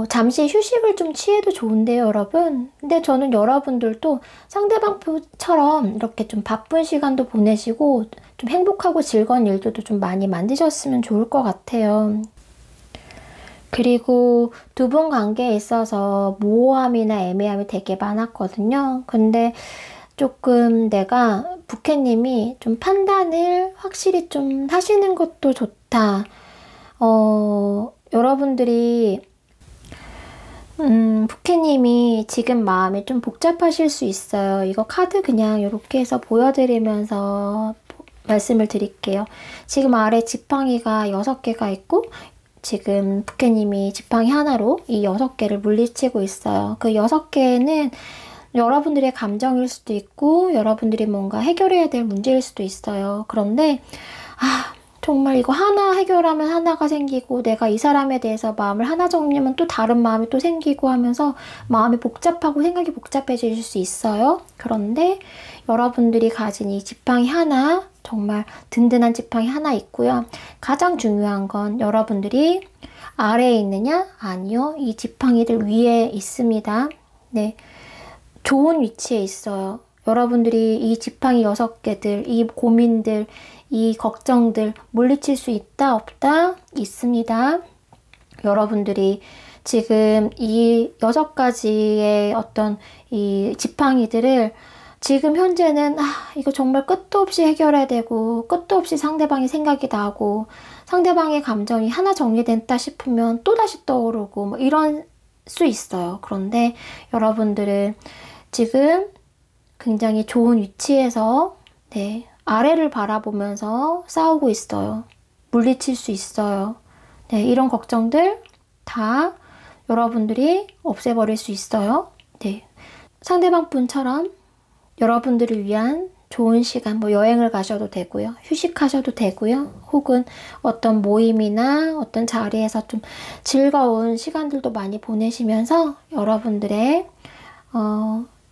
잠시 휴식을 좀 취해도 좋은데요, 여러분. 근데 저는 여러분들도 상대방처럼 이렇게 좀 바쁜 시간도 보내시고 좀 행복하고 즐거운 일들도 좀 많이 만드셨으면 좋을 것 같아요. 그리고 두 분 관계에 있어서 모호함이나 애매함이 되게 많았거든요. 근데 조금 부캐님이 좀 판단을 확실히 좀 하시는 것도 좋다. 여러분들이 부캐님이 지금 마음이 좀 복잡하실 수 있어요. 이거 카드 그냥 이렇게 해서 보여드리면서 말씀을 드릴게요. 지금 아래 지팡이가 6개가 있고, 지금 부캐님이 지팡이 하나로 이 6개를 물리치고 있어요. 그 6개는 여러분들의 감정일 수도 있고, 여러분들이 뭔가 해결해야 될 문제일 수도 있어요. 그런데 정말 이거 하나 해결하면 하나가 생기고, 내가 이 사람에 대해서 마음을 하나 정리하면 또 다른 마음이 또 생기고 하면서 마음이 복잡하고 생각이 복잡해질 수 있어요. 그런데 여러분들이 가진 이 지팡이 하나, 정말 든든한 지팡이 하나 있고요. 가장 중요한 건 여러분들이 아래에 있느냐? 아니요. 이 지팡이들 위에 있습니다. 네, 좋은 위치에 있어요. 여러분들이 이 지팡이 6개들, 이 고민들, 이 걱정들 물리칠 수 있다, 없다? 있습니다. 여러분들이 지금 이 6가지의 어떤 이 지팡이들을 지금 현재는 이거 정말 끝도 없이 해결해야 되고, 끝도 없이 상대방이 생각이 나고, 상대방의 감정이 하나 정리됐다 싶으면 또다시 떠오르고 이런 수 있어요. 그런데 여러분들은 지금 굉장히 좋은 위치에서 네, 아래를 바라보면서 싸우고 있어요. 물리칠 수 있어요. 네, 이런 걱정들 다 여러분들이 없애버릴 수 있어요. 네, 상대방 분처럼 여러분들을 위한 좋은 시간, 여행을 가셔도 되고요. 휴식하셔도 되고요. 혹은 어떤 모임이나 어떤 자리에서 좀 즐거운 시간들도 많이 보내시면서 여러분들의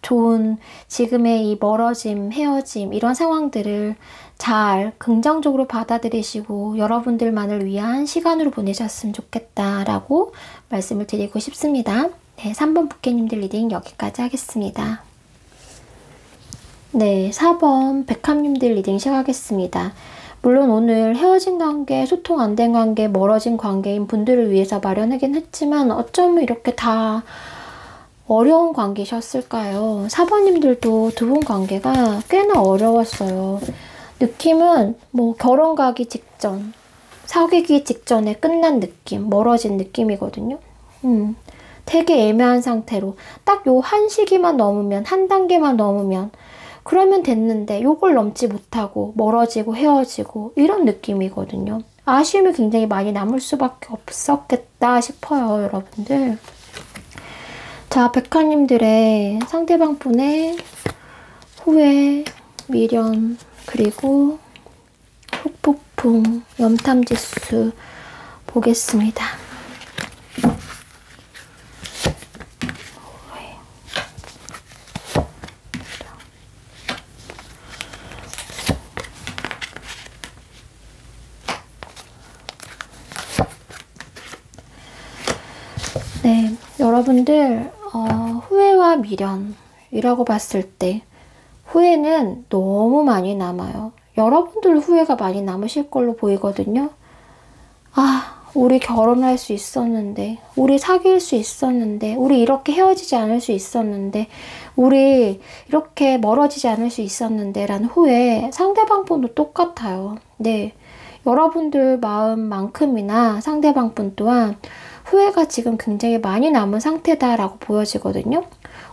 좋은 지금의 이 멀어짐, 헤어짐 이런 상황들을 잘 긍정적으로 받아들이시고 여러분들만을 위한 시간으로 보내셨으면 좋겠다라고 말씀을 드리고 싶습니다. 네, 3번 부캐님들 리딩 여기까지 하겠습니다. 네, 4번 백합님들 리딩 시작하겠습니다. 물론 오늘 헤어진 관계, 소통 안 된 관계, 멀어진 관계인 분들을 위해서 마련하긴 했지만 어쩌면 이렇게 다 어려운 관계셨을까요? 사모님들도 두 분 관계가 꽤나 어려웠어요. 느낌은 뭐 결혼 가기 직전, 사귀기 직전에 끝난 느낌, 멀어진 느낌이거든요. 되게 애매한 상태로 딱 요 한 시기만 넘으면, 한 단계만 넘으면 그러면 됐는데 요걸 넘지 못하고 멀어지고 헤어지고 이런 느낌이거든요. 아쉬움이 굉장히 많이 남을 수밖에 없었겠다 싶어요, 여러분들. 자, 백화님들의 상대방 분의 후회, 미련, 그리고 후폭풍, 염탐지수 보겠습니다. 네, 여러분들 후회와 미련이라고 봤을 때 후회는 너무 많이 남아요. 여러분들 후회가 많이 남으실 걸로 보이거든요. 아, 우리 결혼할 수 있었는데, 우리 사귈 수 있었는데, 우리 이렇게 헤어지지 않을 수 있었는데, 우리 이렇게 멀어지지 않을 수 있었는데 라는 후회, 상대방 분도 똑같아요. 네, 여러분들 마음만큼이나 상대방 분 또한 후회가 지금 굉장히 많이 남은 상태다라고 보여지거든요.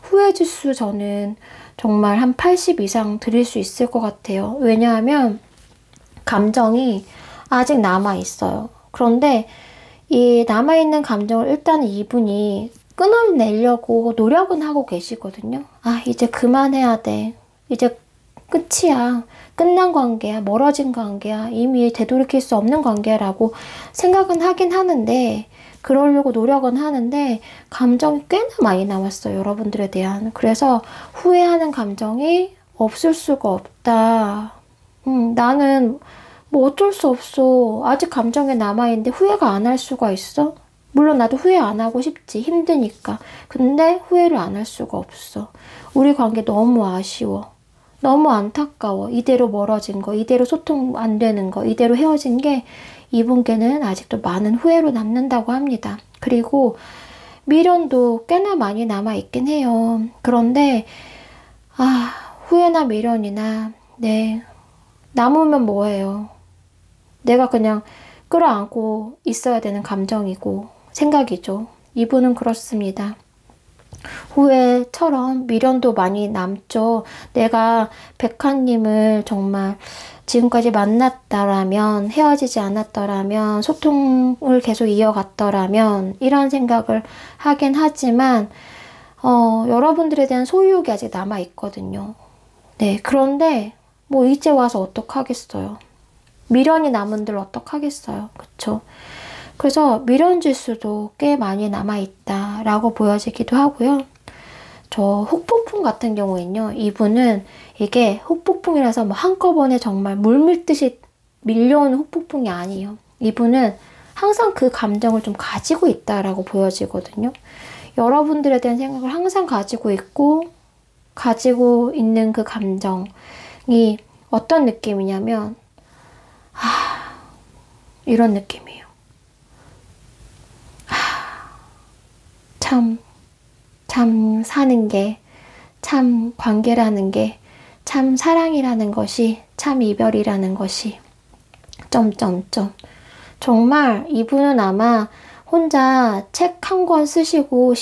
후회 지수 저는 정말 한 80 이상 드릴 수 있을 것 같아요. 왜냐하면 감정이 아직 남아있어요. 그런데 이 남아있는 감정을 일단 이분이 끊어내려고 노력은 하고 계시거든요. 아, 이제 그만해야 돼. 이제 끝이야. 끝난 관계야. 멀어진 관계야. 이미 되돌이킬 수 없는 관계라고 생각은 하긴 하는데 그러려고 노력은 하는데 감정이 꽤나 많이 남았어요. 여러분들에 대한. 그래서 후회하는 감정이 없을 수가 없다. 나는 뭐 어쩔 수 없어. 아직 감정이 남아있는데 후회가 안 할 수가 있어? 물론 나도 후회 안 하고 싶지. 힘드니까. 근데 후회를 안 할 수가 없어. 우리 관계 너무 아쉬워. 너무 안타까워. 이대로 멀어진 거, 이대로 소통 안 되는 거, 이대로 헤어진 게 이분께는 아직도 많은 후회로 남는다고 합니다. 그리고 미련도 꽤나 많이 남아있긴 해요. 그런데 후회나 미련이나 네, 남으면 뭐예요? 내가 그냥 끌어안고 있어야 되는 감정이고 생각이죠. 이분은 그렇습니다. 후회처럼 미련도 많이 남죠. 내가 백화님을 정말 지금까지 만났다라면, 헤어지지 않았더라면, 소통을 계속 이어갔더라면 이런 생각을 하긴 하지만 여러분들에 대한 소유욕이 아직 남아있거든요. 네, 그런데 뭐 이제 와서 어떡하겠어요. 미련이 남은들 어떡하겠어요. 그쵸? 그래서 미련 지수도 꽤 많이 남아있다라고 보여지기도 하고요. 저 혹폭풍 같은 경우에는요. 이분은 이게 혹폭풍이라서 뭐 한꺼번에 정말 물밀듯이 밀려오는 혹폭풍이 아니에요. 이분은 항상 그 감정을 좀 가지고 있다라고 보여지거든요. 여러분들에 대한 생각을 항상 가지고 있고 가지고 있는 그 감정이 어떤 느낌이냐면 이런 느낌이에요. 참 사는 게, 참 관계라는 게, 참 사랑이라는 것이, 참 이별이라는 것이 점점점. 정말 이분은 아마 혼자 책 한 권 쓰시고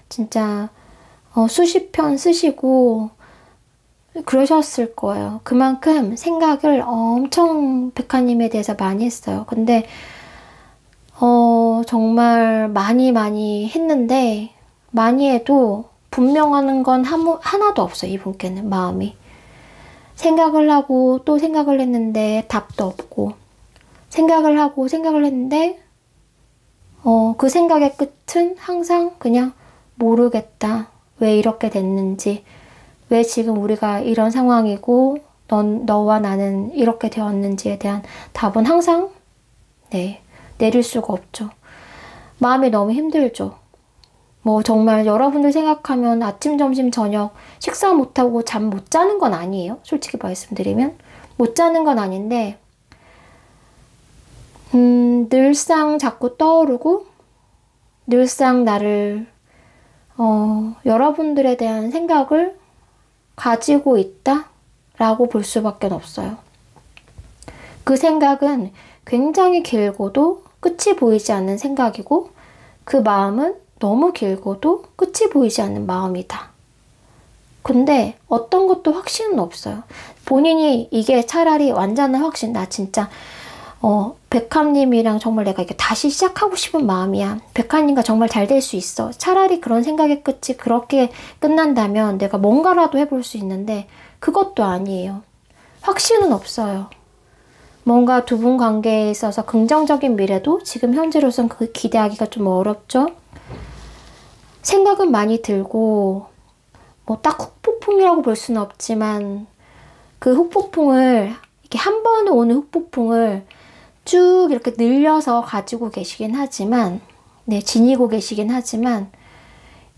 진짜 수십 편 쓰시고 그러셨을 거예요. 그만큼 생각을 엄청 백화님에 대해서 많이 했어요. 근데 정말 많이 했는데 많이 해도 분명한 건 하나도 없어요. 이분께는 마음이. 생각을 하고 또 생각을 했는데 답도 없고 생각을 하고 생각을 했는데 그 생각의 끝은 항상 그냥 모르겠다. 왜 이렇게 됐는지 왜 지금 우리가 이런 상황이고 너와 나는 이렇게 되었는지에 대한 답은 항상 내릴 수가 없죠. 마음이 너무 힘들죠. 뭐 정말 여러분들 생각하면 아침, 점심, 저녁 식사 못하고 잠 못 자는 건 아니에요. 솔직히 말씀드리면. 못 자는 건 아닌데 늘상 자꾸 떠오르고 늘상 나를 여러분들에 대한 생각을 가지고 있다 라고 볼 수밖에 없어요. 그 생각은 굉장히 길고도 끝이 보이지 않는 생각이고 그 마음은 너무 길고도 끝이 보이지 않는 마음이다. 근데 어떤 것도 확신은 없어요. 본인이 이게 차라리 완전한 확신, 나 진짜 백합님이랑 정말 내가 이게 다시 시작하고 싶은 마음이야. 백합님과 정말 잘 될 수 있어. 차라리 그런 생각의 끝이 그렇게 끝난다면 내가 뭔가라도 해볼 수 있는데 그것도 아니에요. 확신은 없어요. 뭔가 두 분 관계에 있어서 긍정적인 미래도 지금 현재로선 그 기대하기가 좀 어렵죠. 생각은 많이 들고 뭐 딱 후폭풍이라고 볼 수는 없지만 그 후폭풍을 이렇게 한 번에 오는 후폭풍을 쭉 이렇게 늘려서 가지고 계시긴 하지만 지니고 계시긴 하지만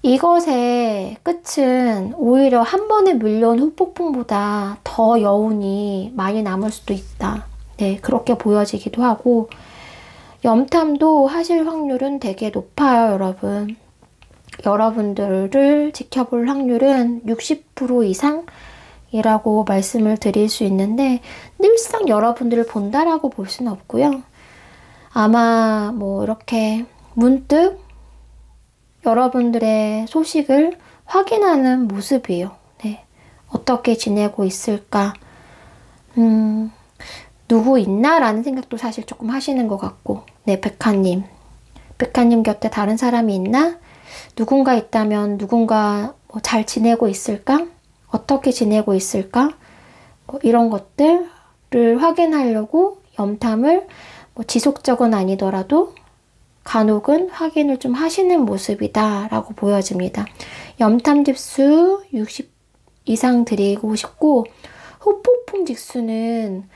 이것의 끝은 오히려 한 번에 밀려온 후폭풍보다 더 여운이 많이 남을 수도 있다. 그렇게 보여지기도 하고 염탐도 하실 확률은 되게 높아요, 여러분. 여러분들을 지켜볼 확률은 60% 이상이라고 말씀을 드릴 수 있는데 늘상 여러분들을 본다라고 볼 수는 없고요. 아마 뭐 이렇게 문득 여러분들의 소식을 확인하는 모습이에요. 어떻게 지내고 있을까? 누구 있나? 라는 생각도 사실 조금 하시는 것 같고 백하님. 백하님 곁에 다른 사람이 있나? 누군가 있다면 누군가 뭐 잘 지내고 있을까? 어떻게 지내고 있을까? 뭐 이런 것들을 확인하려고 염탐을 뭐 지속적은 아니더라도 간혹은 확인을 좀 하시는 모습이다 라고 보여집니다. 염탐 지수 60 이상 드리고 싶고 후폭풍 지수는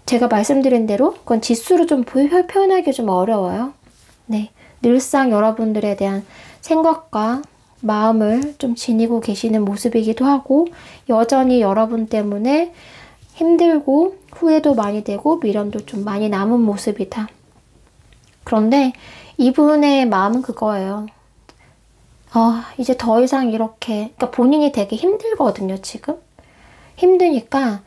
제가 말씀드린 대로 그건 지수로 좀 표현하기 좀 어려워요. 늘상 여러분들에 대한 생각과 마음을 좀 지니고 계시는 모습이기도 하고 여전히 여러분 때문에 힘들고 후회도 많이 되고 미련도 좀 많이 남은 모습이다. 그런데 이분의 마음은 그거예요. 이제 더 이상 이렇게 그러니까 본인이 되게 힘들거든요, 지금. 힘드니까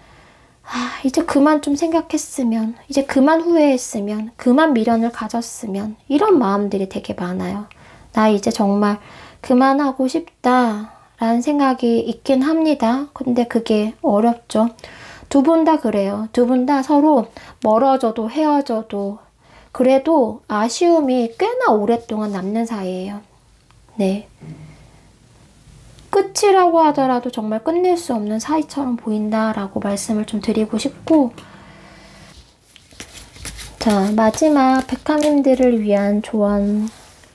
이제 그만 좀 생각했으면, 이제 그만 후회했으면, 그만 미련을 가졌으면 이런 마음들이 되게 많아요. 나 이제 정말 그만하고 싶다라는 생각이 있긴 합니다. 근데 그게 어렵죠. 두 분 다 그래요. 두 분 다 서로 멀어져도 헤어져도 그래도 아쉬움이 꽤나 오랫동안 남는 사이예요. 끝이라고 하더라도 정말 끝낼 수 없는 사이처럼 보인다라고 말씀을 좀 드리고 싶고 자, 마지막 백합님들을 위한 조언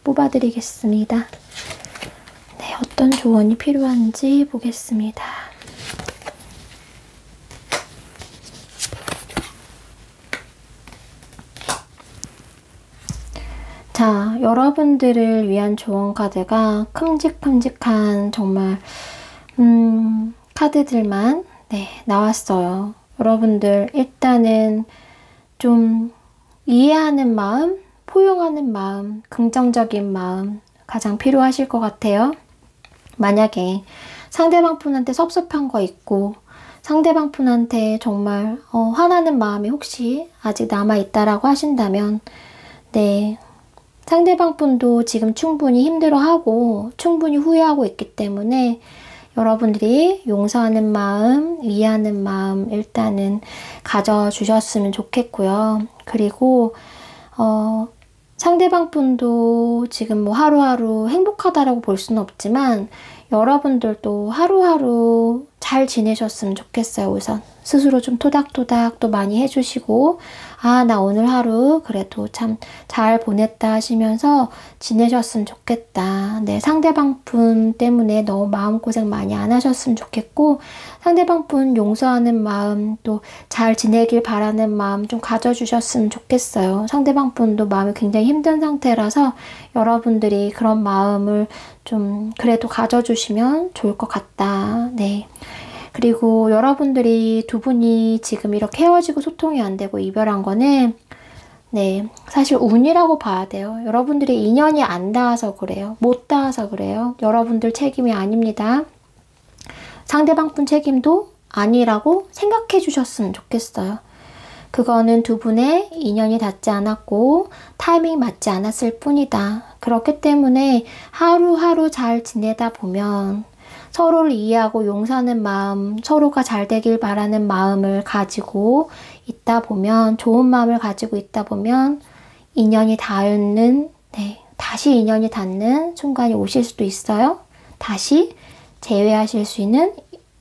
뽑아드리겠습니다. 어떤 조언이 필요한지 보겠습니다. 자, 여러분들을 위한 조언 카드가 큼직큼직한 정말 카드들만 나왔어요. 여러분들 일단은 좀 이해하는 마음, 포용하는 마음, 긍정적인 마음 가장 필요하실 것 같아요. 만약에 상대방 분한테 섭섭한 거 있고 상대방 분한테 정말 화나는 마음이 혹시 아직 남아있다라고 하신다면 상대방 분도 지금 충분히 힘들어하고 충분히 후회하고 있기 때문에 여러분들이 용서하는 마음, 이해하는 마음 일단은 가져주셨으면 좋겠고요. 그리고 상대방 분도 지금 뭐 하루하루 행복하다라고 볼 수는 없지만 여러분들도 하루하루 잘 지내셨으면 좋겠어요. 우선 스스로 좀 토닥토닥 또 많이 해주시고 나 오늘 하루 그래도 참 잘 보냈다 하시면서 지내셨으면 좋겠다. 상대방 분 때문에 너무 마음고생 많이 안 하셨으면 좋겠고 상대방 분 용서하는 마음 또 잘 지내길 바라는 마음 좀 가져주셨으면 좋겠어요. 상대방 분도 마음이 굉장히 힘든 상태라서 여러분들이 그런 마음을 좀 그래도 가져주시면 좋을 것 같다. 그리고 여러분들이 두 분이 지금 이렇게 헤어지고 소통이 안 되고 이별한 거는 네, 사실 운이라고 봐야 돼요. 여러분들이 인연이 안 닿아서 그래요. 못 닿아서 그래요. 여러분들 책임이 아닙니다. 상대방 분 책임도 아니라고 생각해 주셨으면 좋겠어요. 그거는 두 분의 인연이 닿지 않았고 타이밍이 맞지 않았을 뿐이다. 그렇기 때문에 하루하루 잘 지내다 보면 서로를 이해하고 용서하는 마음, 서로가 잘 되길 바라는 마음을 가지고 있다 보면, 좋은 마음을 가지고 있다 보면 인연이 닿는, 네, 다시 인연이 닿는 순간이 오실 수도 있어요. 다시 재회하실 수 있는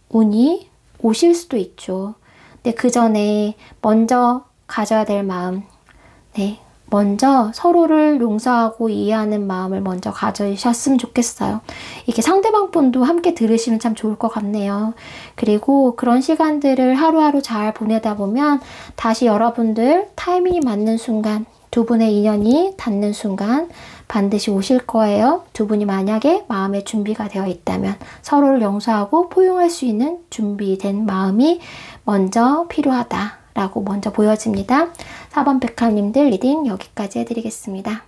운이 오실 수도 있죠. 근데 그 전에 먼저 가져야 될 마음, 네, 먼저 서로를 용서하고 이해하는 마음을 먼저 가져셨으면 좋겠어요. 이게 상대방 분도 함께 들으시면 참 좋을 것 같네요. 그리고 그런 시간들을 하루하루 잘 보내다 보면 다시 여러분들 타이밍이 맞는 순간, 두 분의 인연이 닿는 순간 반드시 오실 거예요. 두 분이 만약에 마음의 준비가 되어 있다면 서로를 용서하고 포용할 수 있는 준비된 마음이 먼저 필요하다 라고 먼저 보여집니다. 4번 백합님들 리딩 여기까지 해드리겠습니다.